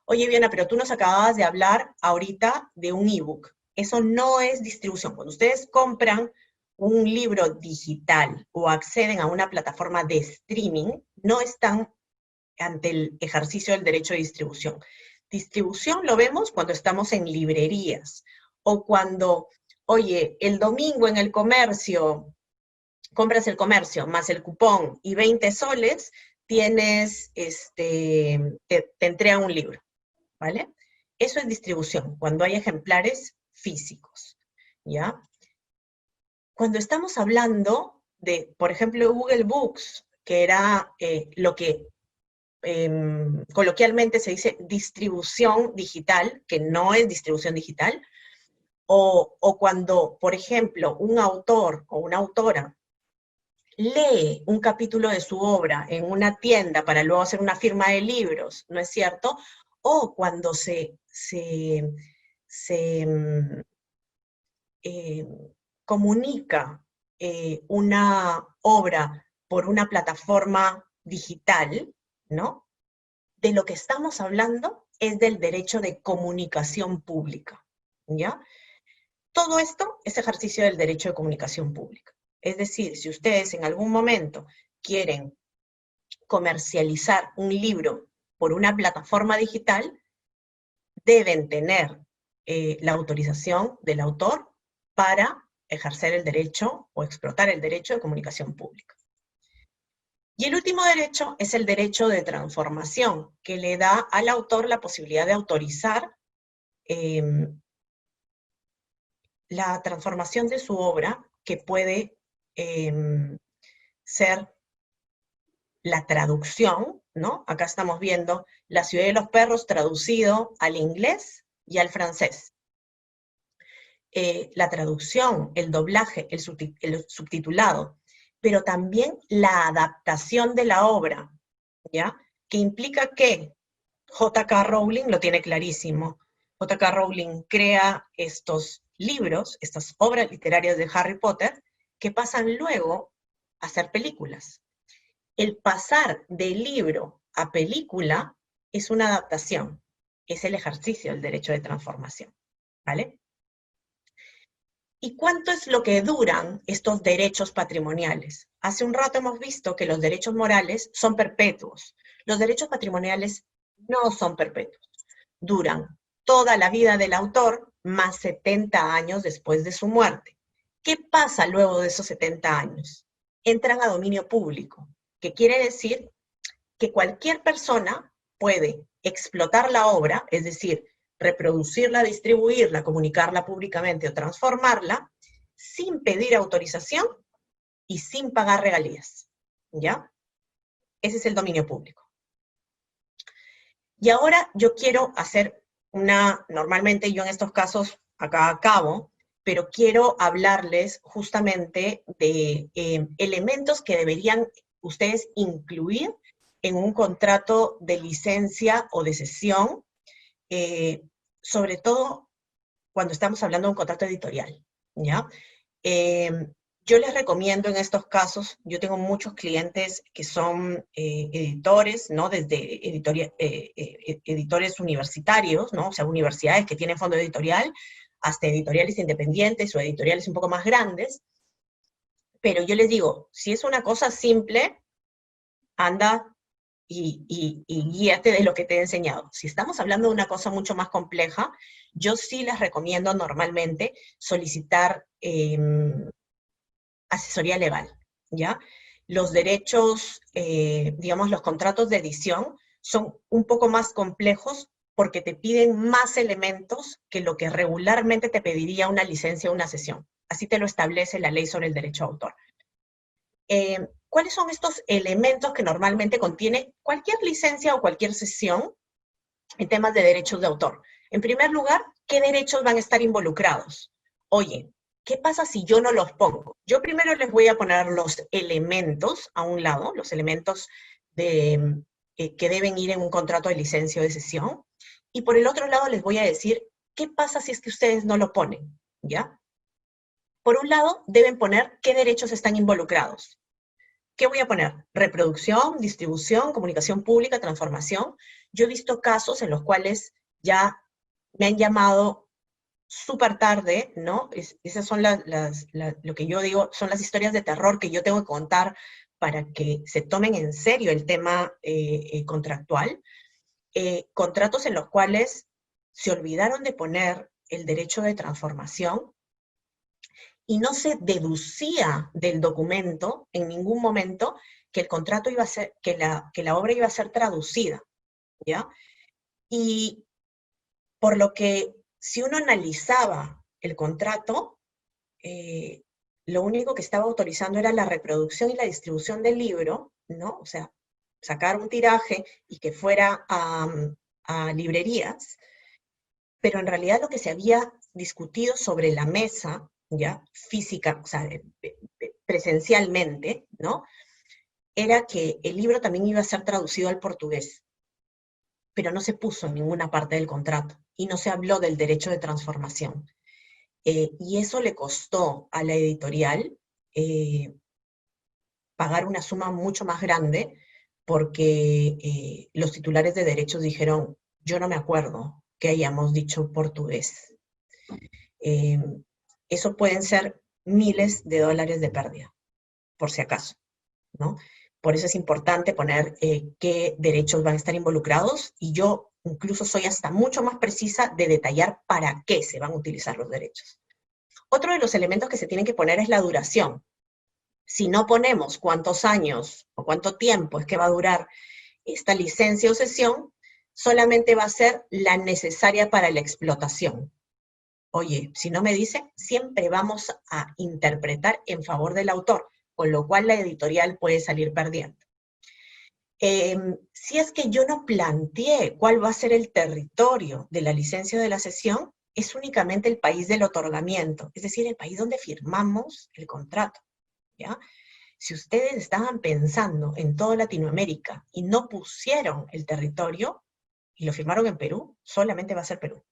Oye, Viana, pero tú nos acababas de hablar ahorita de un ebook. Eso no es distribución. Cuando ustedes compran un libro digital o acceden a una plataforma de streaming, no están ante el ejercicio del derecho de distribución. Distribución lo vemos cuando estamos en librerías, o cuando, oye, el domingo en el comercio, compras el comercio más el cupón y 20 soles, tienes, te entregan un libro, ¿vale? Eso es distribución, cuando hay ejemplares físicos, ¿ya? Cuando estamos hablando de, por ejemplo, Google Books, que era lo que coloquialmente se dice distribución digital, que no es distribución digital, o cuando, por ejemplo, un autor o una autora lee un capítulo de su obra en una tienda para luego hacer una firma de libros, ¿no es cierto? O cuando se comunica una obra por una plataforma digital, ¿no? De lo que estamos hablando es del derecho de comunicación pública, ¿ya? Todo esto es ejercicio del derecho de comunicación pública. Es decir, si ustedes en algún momento quieren comercializar un libro por una plataforma digital, deben tener la autorización del autor para ejercer el derecho o explotar el derecho de comunicación pública. Y el último derecho es el derecho de transformación, que le da al autor la posibilidad de autorizar la transformación de su obra, que puede ser la traducción, ¿no? Acá estamos viendo La ciudad de los perros traducido al inglés y al francés. La traducción, el doblaje, el subtitulado, pero también la adaptación de la obra, ¿ya? Que implica que J.K. Rowling lo tiene clarísimo. J.K. Rowling crea estos libros, estas obras literarias de Harry Potter, que pasan luego a ser películas. El pasar del libro a película es una adaptación, es el ejercicio del derecho de transformación, ¿vale? ¿Y cuánto es lo que duran estos derechos patrimoniales? Hace un rato hemos visto que los derechos morales son perpetuos. Los derechos patrimoniales no son perpetuos. Duran toda la vida del autor más 70 años después de su muerte. ¿Qué pasa luego de esos 70 años? Entran a dominio público, que quiere decir que cualquier persona puede explotar la obra, es decir, reproducirla, distribuirla, comunicarla públicamente o transformarla, sin pedir autorización y sin pagar regalías, ¿ya? Ese es el dominio público. Y ahora yo quiero hacer normalmente yo en estos casos acá acabo, pero quiero hablarles justamente de elementos que deberían ustedes incluir en un contrato de licencia o de cesión, sobre todo cuando estamos hablando de un contrato editorial, ¿ya? Yo les recomiendo en estos casos, yo tengo muchos clientes que son editores, ¿no? Desde editores universitarios, ¿no? O sea, universidades que tienen fondo editorial, hasta editoriales independientes o editoriales un poco más grandes. Pero yo les digo, si es una cosa simple, anda y guíate de lo que te he enseñado. Si estamos hablando de una cosa mucho más compleja, yo sí les recomiendo normalmente solicitar asesoría legal, ¿ya? Los derechos, digamos, los contratos de edición son un poco más complejos porque te piden más elementos que lo que regularmente te pediría una licencia o una cesión. Así te lo establece la ley sobre el derecho de autor. ¿Cuáles son estos elementos que normalmente contiene cualquier licencia o cualquier cesión en temas de derechos de autor? En primer lugar, ¿qué derechos van a estar involucrados? Oye, ¿qué pasa si yo no los pongo? Yo primero les voy a poner los elementos a un lado, los elementos que deben ir en un contrato de licencia o de cesión, y por el otro lado les voy a decir, ¿qué pasa si es que ustedes no lo ponen? ¿Ya? Por un lado, deben poner qué derechos están involucrados. ¿Qué voy a poner? Reproducción, distribución, comunicación pública, transformación. Yo he visto casos en los cuales ya me han llamado súper tarde, ¿no? Esas son lo que yo digo, son las historias de terror que yo tengo que contar para que se tomen en serio el tema contractual. Contratos en los cuales se olvidaron de poner el derecho de transformación y no se deducía del documento en ningún momento que el contrato iba a ser, que la obra iba a ser traducida, ¿ya? Y por lo que, si uno analizaba el contrato, lo único que estaba autorizando era la reproducción y la distribución del libro, ¿no? O sea, sacar un tiraje y que fuera a librerías, pero en realidad lo que se había discutido sobre la mesa, ya, física, o sea, presencialmente, ¿no? Era que el libro también iba a ser traducido al portugués, pero no se puso en ninguna parte del contrato, y no se habló del derecho de transformación. Y eso le costó a la editorial pagar una suma mucho más grande, porque los titulares de derechos dijeron, yo no me acuerdo que hayamos dicho portugués. Eso pueden ser miles de dólares de pérdida, por si acaso, ¿no? Por eso es importante poner qué derechos van a estar involucrados, y yo incluso soy hasta mucho más precisa de detallar para qué se van a utilizar los derechos. Otro de los elementos que se tienen que poner es la duración. Si no ponemos cuántos años o cuánto tiempo es que va a durar esta licencia o cesión, solamente va a ser la necesaria para la explotación. Oye, si no me dice, siempre vamos a interpretar en favor del autor, con lo cual la editorial puede salir perdiendo. Si es que yo no planteé cuál va a ser el territorio de la licencia o de la cesión, es únicamente el país del otorgamiento, es decir, el país donde firmamos el contrato, ¿ya? Si ustedes estaban pensando en toda Latinoamérica y no pusieron el territorio y lo firmaron en Perú, solamente va a ser Perú.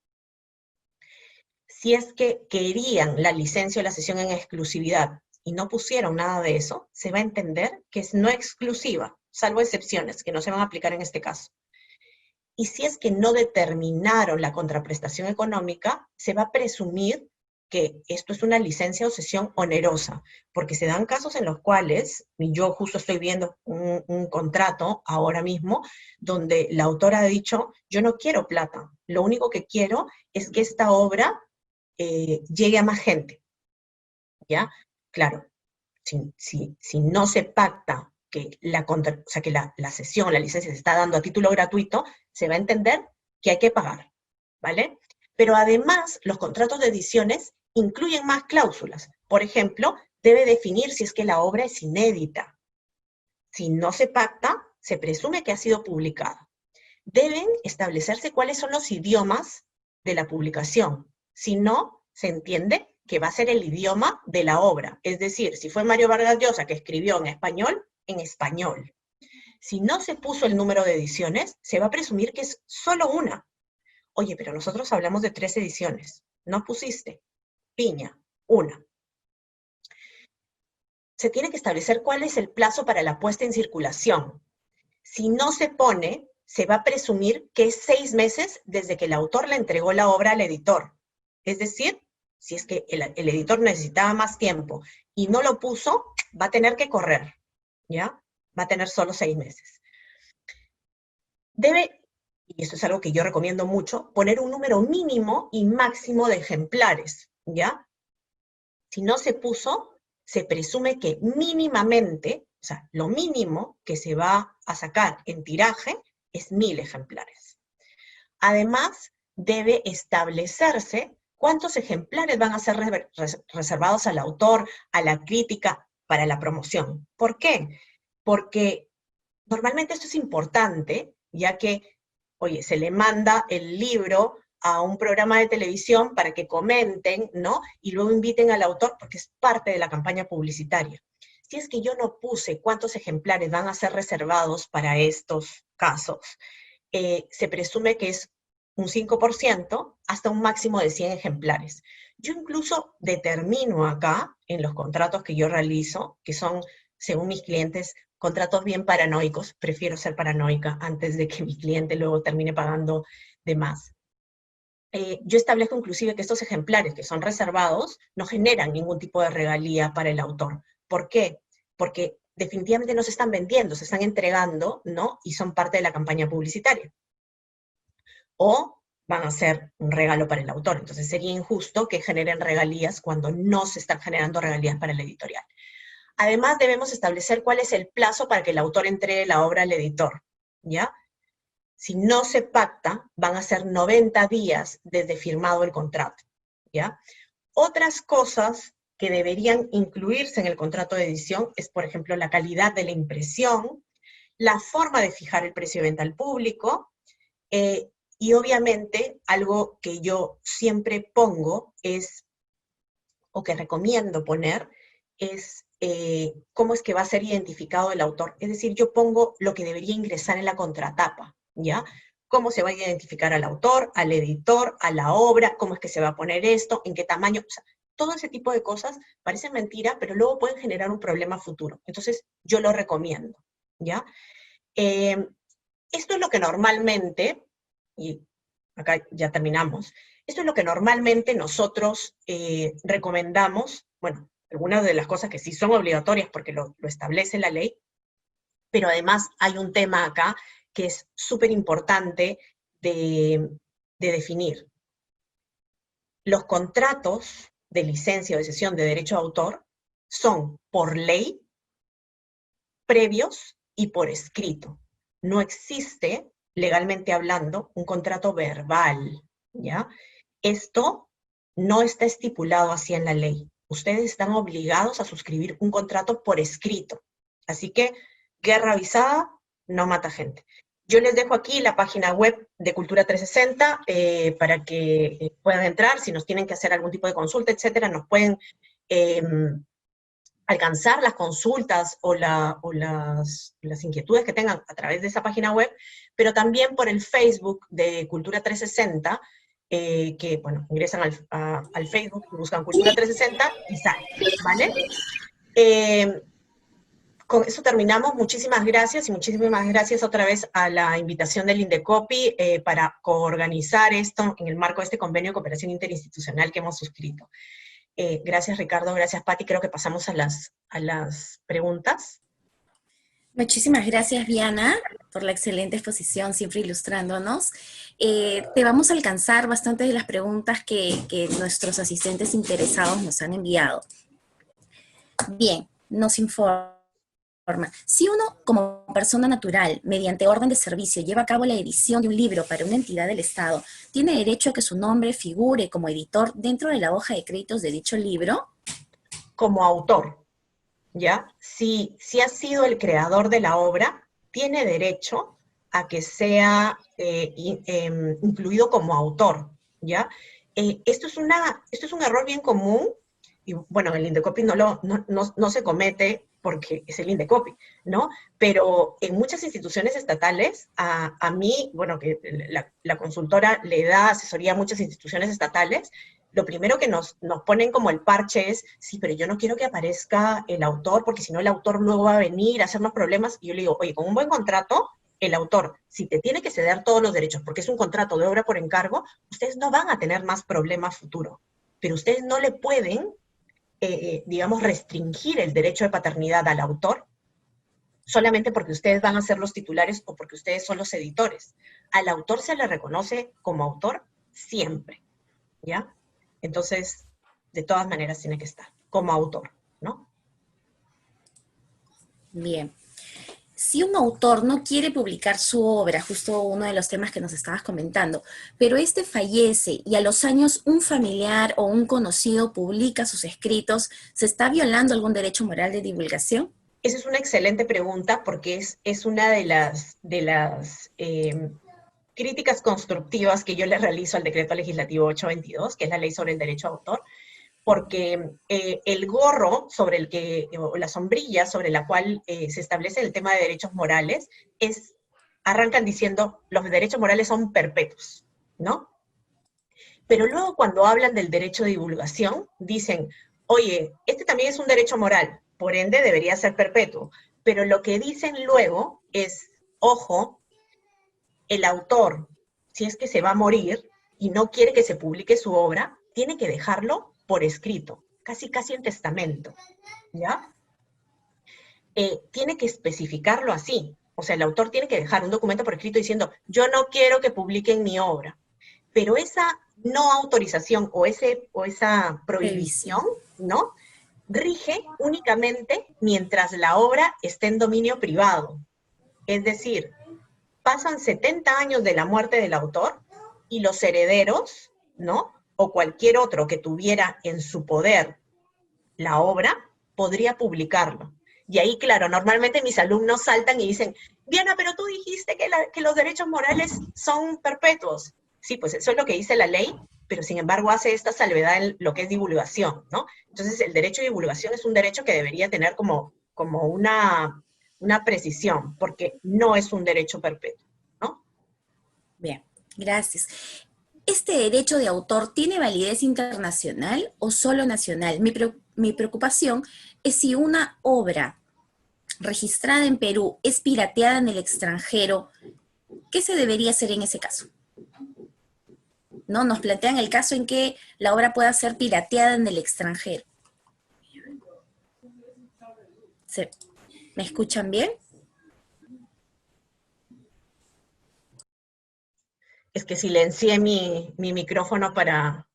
Si es que querían la licencia o la cesión en exclusividad y no pusieron nada de eso, se va a entender que es no exclusiva, salvo excepciones que no se van a aplicar en este caso. Y si es que no determinaron la contraprestación económica, se va a presumir que esto es una licencia o cesión onerosa, porque se dan casos en los cuales, y yo justo estoy viendo un contrato ahora mismo, donde la autora ha dicho, yo no quiero plata, lo único que quiero es que esta obra llegue a más gente, ¿ya? Claro, si no se pacta que o sea, que la cesión, la licencia se está dando a título gratuito, se va a entender que hay que pagar, ¿vale? Pero además, los contratos de ediciones incluyen más cláusulas. Por ejemplo, debe definir si es que la obra es inédita. Si no se pacta, se presume que ha sido publicada. Deben establecerse cuáles son los idiomas de la publicación. Si no, se entiende que va a ser el idioma de la obra. Es decir, si fue Mario Vargas Llosa que escribió en español, en español. Si no se puso el número de ediciones, se va a presumir que es solo una. Oye, pero nosotros hablamos de 3 ediciones. No pusiste. Piña, una. Se tiene que establecer cuál es el plazo para la puesta en circulación. Si no se pone, se va a presumir que es 6 meses desde que el autor le entregó la obra al editor. Es decir, si es que el editor necesitaba más tiempo y no lo puso, va a tener que correr, ¿ya? Va a tener solo 6 meses. Debe, y esto es algo que yo recomiendo mucho, poner un número mínimo y máximo de ejemplares, ¿ya? Si no se puso, se presume que mínimamente, o sea, lo mínimo que se va a sacar en tiraje es 1000 ejemplares. Además, debe establecerse cuántos ejemplares van a ser reservados al autor, a la crítica, para la promoción. ¿Por qué? Porque normalmente esto es importante, ya que, oye, se le manda el libro a un programa de televisión para que comenten, ¿no? Y luego inviten al autor, porque es parte de la campaña publicitaria. Si es que yo no puse cuántos ejemplares van a ser reservados para estos casos, se presume que es un 5% hasta un máximo de 100 ejemplares. Yo incluso determino acá, en los contratos que yo realizo, que son, según mis clientes, contratos bien paranoicos, prefiero ser paranoica antes de que mi cliente luego termine pagando de más. Yo establezco inclusive que estos ejemplares que son reservados no generan ningún tipo de regalía para el autor. ¿Por qué? Porque definitivamente no se están vendiendo, se están entregando, ¿no? Y son parte de la campaña publicitaria. O van a ser un regalo para el autor. Entonces sería injusto que generen regalías cuando no se están generando regalías para el editorial. Además, debemos establecer cuál es el plazo para que el autor entregue la obra al editor, ¿ya? Si no se pacta, van a ser 90 días desde firmado el contrato, ¿ya? Otras cosas que deberían incluirse en el contrato de edición es, por ejemplo, la calidad de la impresión, la forma de fijar el precio de venta al público, y obviamente algo que yo siempre pongo es, o que recomiendo poner, es cómo es que va a ser identificado el autor. Es decir, yo pongo lo que debería ingresar en la contratapa, ¿ya? Cómo se va a identificar al autor, al editor, a la obra, cómo es que se va a poner esto, en qué tamaño, o sea, todo ese tipo de cosas parecen mentira, pero luego pueden generar un problema futuro. Entonces, yo lo recomiendo, ¿ya? Esto es lo que normalmente, y acá ya terminamos, esto es lo que normalmente nosotros recomendamos, bueno, algunas de las cosas que sí son obligatorias porque lo establece la ley, pero además hay un tema acá que es súper importante de definir. Los contratos de licencia o de cesión de derecho de autor son por ley, previos y por escrito. No existe, legalmente hablando, un contrato verbal, ¿ya? Esto no está estipulado así en la ley. Ustedes están obligados a suscribir un contrato por escrito. Así que, guerra avisada no mata gente. Yo les dejo aquí la página web de Cultura 360 para que puedan entrar, si nos tienen que hacer algún tipo de consulta, etcétera, nos pueden alcanzar las consultas o las inquietudes que tengan a través de esa página web, pero también por el Facebook de Cultura 360, que, bueno, ingresan al Facebook, buscan Cultura 360 y sale, ¿vale? Con eso terminamos. Muchísimas gracias y muchísimas gracias otra vez a la invitación del Indecopi para coorganizar esto en el marco de este convenio de cooperación interinstitucional que hemos suscrito. Gracias, Ricardo, gracias, Pati. Creo que pasamos a las preguntas. Muchísimas gracias, Viana, por la excelente exposición, siempre ilustrándonos. Te vamos a alcanzar bastante de las preguntas que nuestros asistentes interesados nos han enviado. Bien, nos informa. Si uno, como persona natural, mediante orden de servicio, lleva a cabo la edición de un libro para una entidad del Estado, ¿tiene derecho a que su nombre figure como editor dentro de la hoja de créditos de dicho libro? Como autor, ¿ya? Si ha sido el creador de la obra, tiene derecho a que sea incluido como autor, ¿ya? Esto es un error bien común, y bueno, en el Indecopi no se comete porque es el Indecopi, ¿no? Pero en muchas instituciones estatales, a mí, bueno, que la consultora le da asesoría a muchas instituciones estatales, lo primero que nos ponen como el parche es, sí, pero yo no quiero que aparezca el autor, porque si no el autor luego va a venir a hacernos problemas. Y yo le digo, oye, con un buen contrato, el autor, si te tiene que ceder todos los derechos, porque es un contrato de obra por encargo, ustedes no van a tener más problemas futuro. Pero ustedes no le pueden, digamos, restringir el derecho de paternidad al autor solamente porque ustedes van a ser los titulares o porque ustedes son los editores. Al autor se le reconoce como autor siempre, ¿ya? Entonces, de todas maneras tiene que estar como autor, ¿no? Bien. Si un autor no quiere publicar su obra, justo uno de los temas que nos estabas comentando, pero este fallece y a los años un familiar o un conocido publica sus escritos, ¿se está violando algún derecho moral de divulgación? Esa es una excelente pregunta porque es una de las críticas constructivas que yo le realizo al decreto legislativo 822, que es la ley sobre el derecho a autor, porque el gorro sobre el que, o la sombrilla sobre la cual se establece el tema de derechos morales, arrancan diciendo, los derechos morales son perpetuos, ¿no? Pero luego cuando hablan del derecho de divulgación, dicen, oye, este también es un derecho moral, por ende debería ser perpetuo. Pero lo que dicen luego es, ojo, el autor, si es que se va a morir y no quiere que se publique su obra, tiene que dejarlo por escrito, casi en testamento, ¿ya? Tiene que especificarlo así. O sea, el autor tiene que dejar un documento por escrito diciendo, yo no quiero que publiquen mi obra. Pero esa no autorización o esa prohibición, ¿no? Rige únicamente mientras la obra esté en dominio privado. Es decir, pasan 70 años de la muerte del autor y los herederos, ¿no? O cualquier otro que tuviera en su poder la obra, podría publicarlo. Y ahí, claro, normalmente mis alumnos saltan y dicen, Diana, pero tú dijiste que los derechos morales son perpetuos. Sí, pues eso es lo que dice la ley, pero sin embargo hace esta salvedad en lo que es divulgación, ¿no? Entonces el derecho de divulgación es un derecho que debería tener como una precisión, porque no es un derecho perpetuo, ¿no? Bien, gracias. ¿Este derecho de autor tiene validez internacional o solo nacional? Mi preocupación es si una obra registrada en Perú es pirateada en el extranjero, ¿qué se debería hacer en ese caso? ¿No? Nos plantean el caso en que la obra pueda ser pirateada en el extranjero. ¿Me escuchan bien? Es que silencié mi micrófono para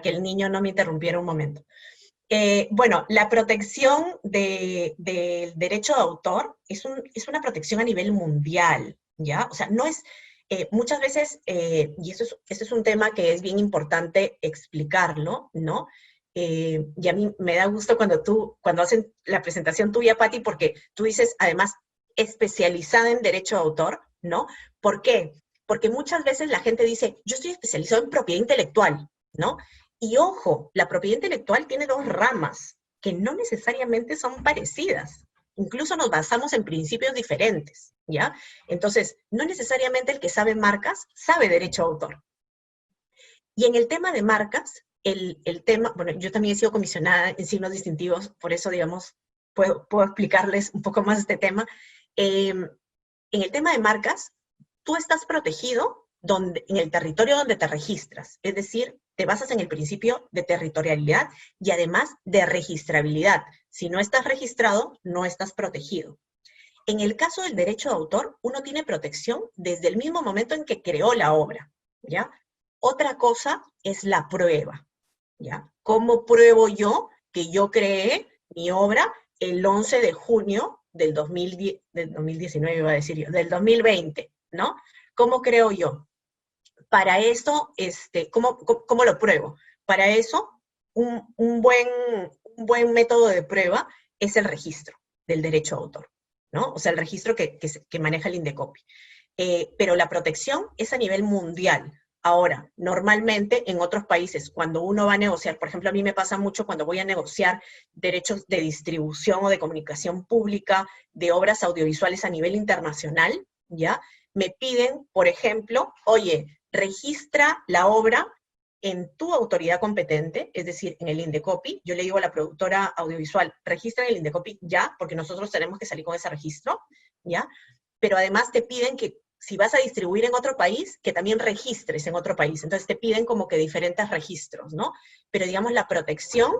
que el niño no me interrumpiera un momento. Bueno, la protección del derecho de autor es una protección a nivel mundial, ¿ya? O sea, no es, muchas veces, y eso es un tema que es bien importante explicarlo, ¿no? Y a mí me da gusto cuando hacen la presentación tuya, Patti, porque tú dices, además, especializada en derecho de autor, ¿no? ¿Por qué? Porque muchas veces la gente dice, yo estoy especializado en propiedad intelectual, ¿no? Y ojo, la propiedad intelectual tiene dos ramas que no necesariamente son parecidas. Incluso nos basamos en principios diferentes, ¿ya? Entonces, no necesariamente el que sabe marcas sabe derecho a autor. Y en el tema de marcas, el tema, bueno, yo también he sido comisionada en signos distintivos, por eso, digamos, puedo explicarles un poco más este tema. En el tema de marcas, tú estás protegido en el territorio donde te registras, es decir, te basas en el principio de territorialidad y además de registrabilidad. Si no estás registrado, no estás protegido. En el caso del derecho de autor, uno tiene protección desde el mismo momento en que creó la obra, ¿ya? Otra cosa es la prueba, ¿ya? ¿Cómo pruebo yo que yo creé mi obra el 11 de junio del 2019, iba a decir yo, del 2020, ¿no? ¿Cómo creo yo? Para eso, ¿cómo lo pruebo? Para eso, un buen método de prueba es el registro del derecho a autor, ¿no? O sea, el registro que maneja el Indecopi. Pero la protección es a nivel mundial. Ahora, normalmente en otros países, cuando uno va a negociar, por ejemplo, a mí me pasa mucho cuando voy a negociar derechos de distribución o de comunicación pública de obras audiovisuales a nivel internacional, ¿ya? Me piden, por ejemplo, oye, registra la obra en tu autoridad competente, es decir, en el Indecopi. Yo le digo a la productora audiovisual, registra en el Indecopi ya, porque nosotros tenemos que salir con ese registro, ¿ya? Pero además te piden que si vas a distribuir en otro país, que también registres en otro país. Entonces te piden como que diferentes registros, ¿no? Pero digamos, la protección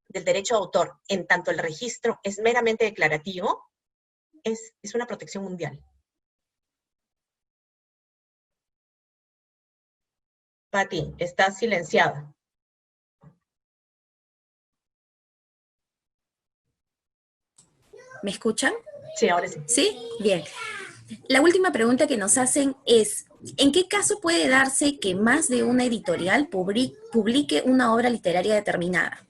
del derecho de autor, en tanto el registro es meramente declarativo, es una protección mundial. Pati, estás silenciada. ¿Me escuchan? Sí, ahora sí. ¿Sí? Bien. La última pregunta que nos hacen es, ¿en qué caso puede darse que más de una editorial publique una obra literaria determinada?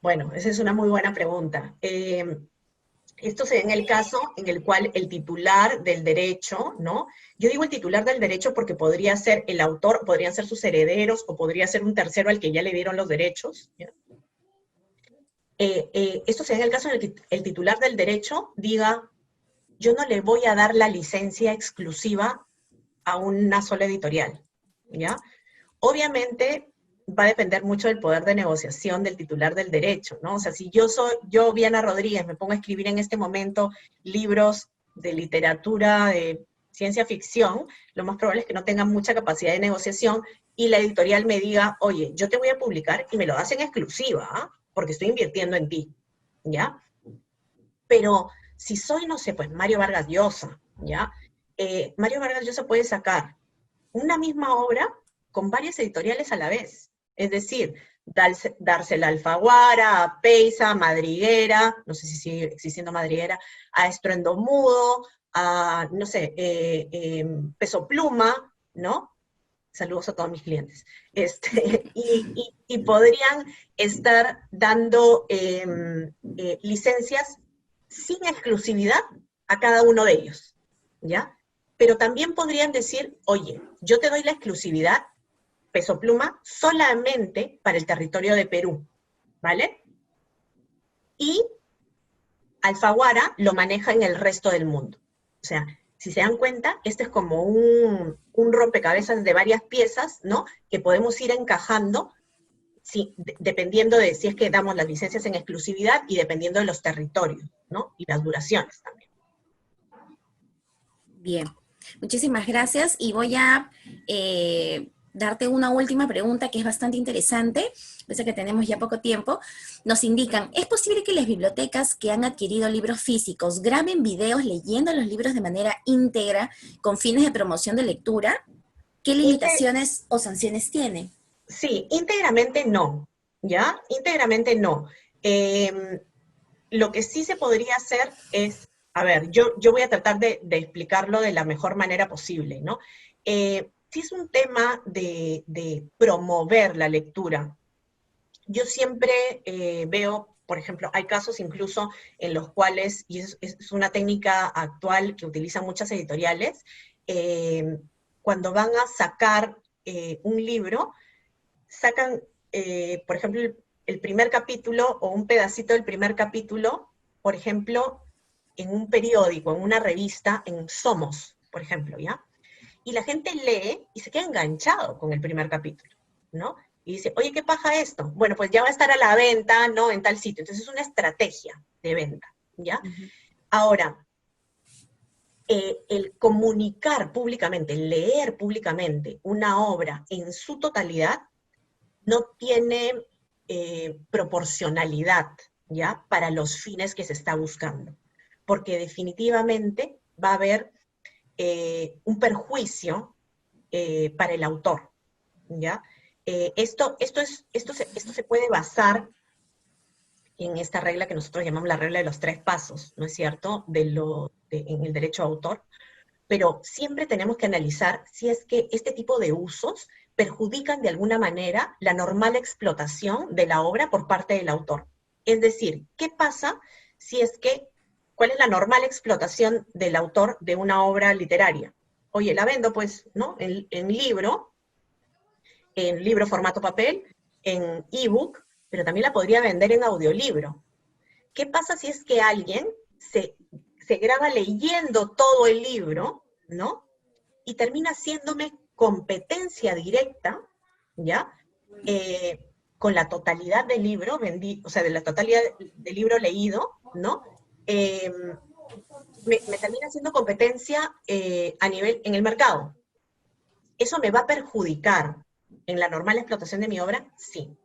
Bueno, esa es una muy buena pregunta. Esto se da en el caso en el cual el titular del derecho, ¿no? Yo digo el titular del derecho porque podría ser el autor, podrían ser sus herederos, o podría ser un tercero al que ya le dieron los derechos, ¿ya? Esto se da en el caso en el que el titular del derecho diga, yo no le voy a dar la licencia exclusiva a una sola editorial, ¿ya? Obviamente va a depender mucho del poder de negociación del titular del derecho, ¿no? O sea, si yo, Viana Rodríguez, me pongo a escribir en este momento libros de literatura, de ciencia ficción, lo más probable es que no tenga mucha capacidad de negociación y la editorial me diga, oye, yo te voy a publicar y me lo das en exclusiva, ¿ah? Porque estoy invirtiendo en ti, ¿ya? Pero si soy, no sé, pues Mario Vargas Llosa, ¿ya? Mario Vargas Llosa puede sacar una misma obra con varias editoriales a la vez. Es decir, dársela a Alfaguara, a Peysa, a Madriguera, no sé si sigue existiendo Madriguera, a Estruendo Mudo, a, no sé, Peso Pluma, ¿no? Saludos a todos mis clientes. Y podrían estar dando licencias sin exclusividad a cada uno de ellos, ¿ya? Pero también podrían decir, oye, yo te doy la exclusividad, Peso Pluma, solamente para el territorio de Perú, ¿vale? Y Alfaguara lo maneja en el resto del mundo. O sea, si se dan cuenta, este es como un rompecabezas de varias piezas, ¿no? Que podemos ir encajando dependiendo de si es que damos las licencias en exclusividad y dependiendo de los territorios, ¿no? Y las duraciones también. Bien, muchísimas gracias y voy a darte una última pregunta que es bastante interesante, pese a que tenemos ya poco tiempo. Nos indican, ¿es posible que las bibliotecas que han adquirido libros físicos graben videos leyendo los libros de manera íntegra con fines de promoción de lectura? ¿Qué limitaciones o sanciones tiene? Sí, íntegramente no, ¿ya? Íntegramente no. Lo que sí se podría hacer es, a ver, yo voy a tratar de explicarlo de la mejor manera posible, ¿no? Si es un tema de promover la lectura, yo siempre veo, por ejemplo, hay casos incluso en los cuales, y es una técnica actual que utilizan muchas editoriales, cuando van a sacar un libro, sacan, por ejemplo, el primer capítulo o un pedacito del primer capítulo, por ejemplo, en un periódico, en una revista, en Somos, por ejemplo, ¿ya? Y la gente lee y se queda enganchado con el primer capítulo, ¿no? Y dice, oye, ¿qué paja esto? Bueno, pues ya va a estar a la venta, ¿no? En tal sitio. Entonces es una estrategia de venta, ¿ya? Ahora, el comunicar públicamente, leer públicamente una obra en su totalidad, no tiene proporcionalidad, ¿ya? Para los fines que se está buscando. Porque definitivamente va a haber un perjuicio para el autor, ¿ya? Esto se puede basar en esta regla que nosotros llamamos la regla de los 3 pasos, ¿no es cierto?, en el derecho de autor, pero siempre tenemos que analizar si es que este tipo de usos perjudican de alguna manera la normal explotación de la obra por parte del autor. Es decir, ¿qué pasa si es que, cuál es la normal explotación del autor de una obra literaria? oye, la vendo pues, ¿no? En libro formato papel, en ebook, pero también la podría vender en audiolibro. ¿Qué pasa si es que alguien se graba leyendo todo el libro, ¿no? Y termina haciéndome competencia directa, ¿ya? Con la totalidad del libro, o sea, de la totalidad del libro leído, ¿no? Eh, me termina haciendo competencia en el mercado. ¿Eso me va a perjudicar en la normal explotación de mi obra? Sí,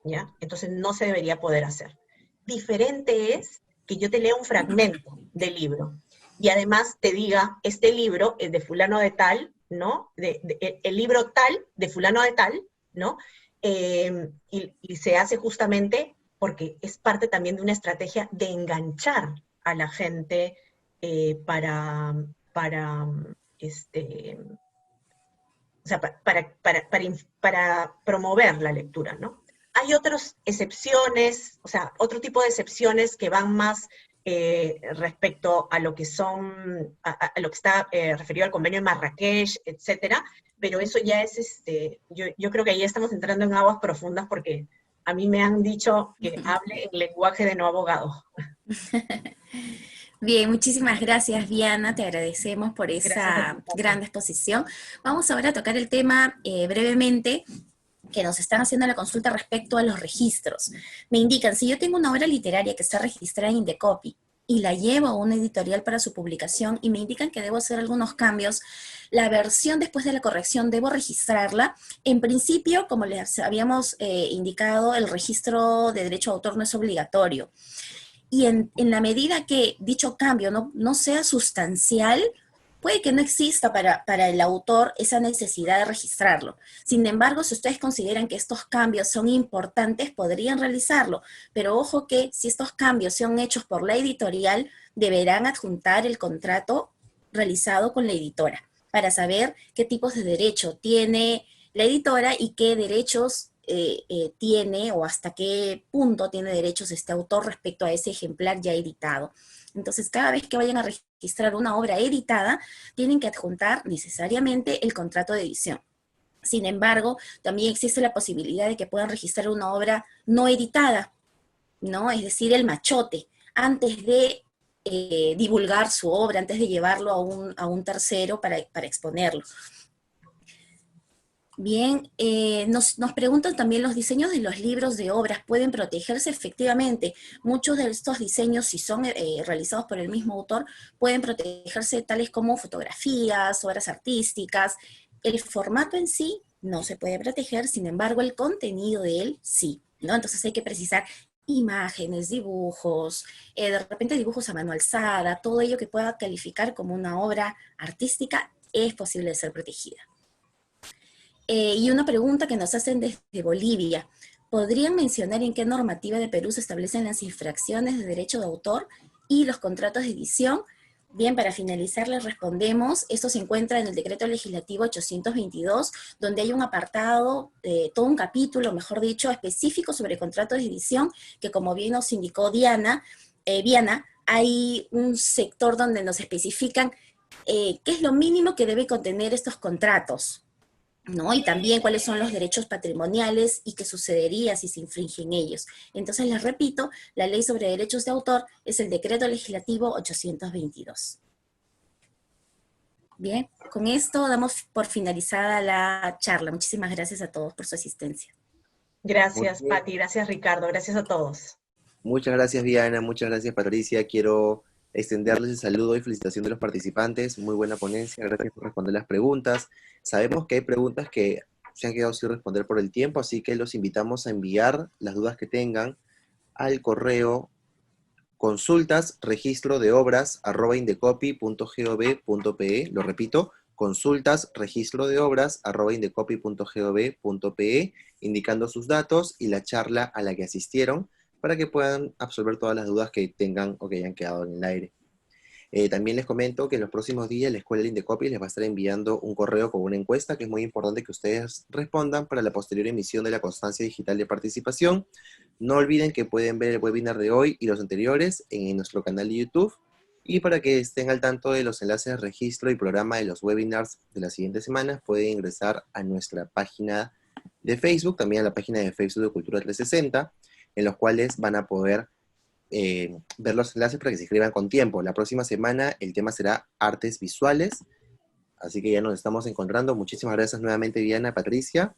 ¿ya? Entonces no se debería poder hacer. Diferente es que yo te lea un fragmento del libro y además te diga, este libro es de fulano de tal, ¿no? El libro tal, de fulano de tal, ¿no? Y se hace justamente porque es parte también de una estrategia de enganchar a la gente para este, o sea, para promover la lectura, ¿no? Hay otras excepciones, o sea, otro tipo de excepciones que van más respecto a lo que son, a lo que está referido al convenio de Marrakech, etcétera, pero eso ya es, yo creo que ahí estamos entrando en aguas profundas porque a mí me han dicho que hable en lenguaje de no abogado. Bien, muchísimas gracias, Viana, te agradecemos por Gracias a ti, esa gran Pati. exposición. Vamos ahora a tocar el tema brevemente que nos están haciendo la consulta respecto a los registros. Me indican, si yo tengo una obra literaria que está registrada en Indecopy y la llevo a una editorial para su publicación y me indican que debo hacer algunos cambios, la versión después de la corrección debo registrarla. En principio, como les habíamos indicado, el registro de derecho de autor no es obligatorio. Y en la medida que dicho cambio no sea sustancial, puede que no exista para el autor esa necesidad de registrarlo. Sin embargo, si ustedes consideran que estos cambios son importantes, podrían realizarlo. Pero ojo que si estos cambios son hechos por la editorial, deberán adjuntar el contrato realizado con la editora para saber qué tipos de derecho tiene la editora y qué derechos tiene o hasta qué punto tiene derechos este autor respecto a ese ejemplar ya editado. Entonces, cada vez que vayan a registrar una obra editada, tienen que adjuntar necesariamente el contrato de edición. Sin embargo, también existe la posibilidad de que puedan registrar una obra no editada, ¿no? Es decir, el machote, antes de divulgar su obra, antes de llevarlo a un tercero para exponerlo. Bien, nos preguntan también los diseños de los libros de obras, ¿pueden protegerse? Efectivamente, muchos de estos diseños, si son realizados por el mismo autor, pueden protegerse tales como fotografías, obras artísticas. El formato en sí no se puede proteger, sin embargo, el contenido de él sí, ¿no? Entonces hay que precisar imágenes, dibujos, de repente dibujos a mano alzada, todo ello que pueda calificar como una obra artística es posible de ser protegida. Y una pregunta que nos hacen desde Bolivia. ¿Podrían mencionar en qué normativa de Perú se establecen las infracciones de derecho de autor y los contratos de edición? Bien, para finalizar les respondemos, esto se encuentra en el Decreto Legislativo 822, donde hay un apartado, todo un capítulo, mejor dicho, específico sobre contratos de edición, que como bien nos indicó Viana, hay un sector donde nos especifican qué es lo mínimo que debe contener estos contratos, ¿no? Y también cuáles son los derechos patrimoniales y qué sucedería si se infringen ellos. Entonces, les repito, la Ley sobre Derechos de Autor es el Decreto Legislativo 822. Bien, con esto damos por finalizada la charla. Muchísimas gracias a todos por su asistencia. Muy Gracias, bien. Pati, gracias, Ricardo, gracias a todos. Muchas gracias, Diana. Muchas gracias, Patricia. Quiero extenderles el saludo y felicitación de los participantes. Muy buena ponencia. Gracias por responder las preguntas. Sabemos que hay preguntas que se han quedado sin responder por el tiempo, así que los invitamos a enviar las dudas que tengan al correo consultasregistrodeobras@indecopy.gov.pe. Lo repito, consultasregistrodeobras@indecopy.gov.pe, indicando sus datos y la charla a la que asistieron para que puedan absolver todas las dudas que tengan o que hayan quedado en el aire. También les comento que en los próximos días la Escuela de Indecopy les va a estar enviando un correo con una encuesta que es muy importante que ustedes respondan para la posterior emisión de la constancia digital de participación. No olviden que pueden ver el webinar de hoy y los anteriores en nuestro canal de YouTube Y para que estén al tanto de los enlaces de registro y programa de los webinars de las siguientes semanas, pueden ingresar a nuestra página de Facebook, también a la página de Facebook de Cultura 360, en los cuales van a poder ver los enlaces para que se inscriban con tiempo. La próxima semana el tema será artes visuales, así que ya nos estamos encontrando. Muchísimas gracias nuevamente, Diana, Patricia,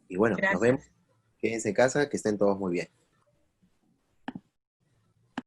y bueno, nos vemos. Gracias. Quédense en casa, que estén todos muy bien.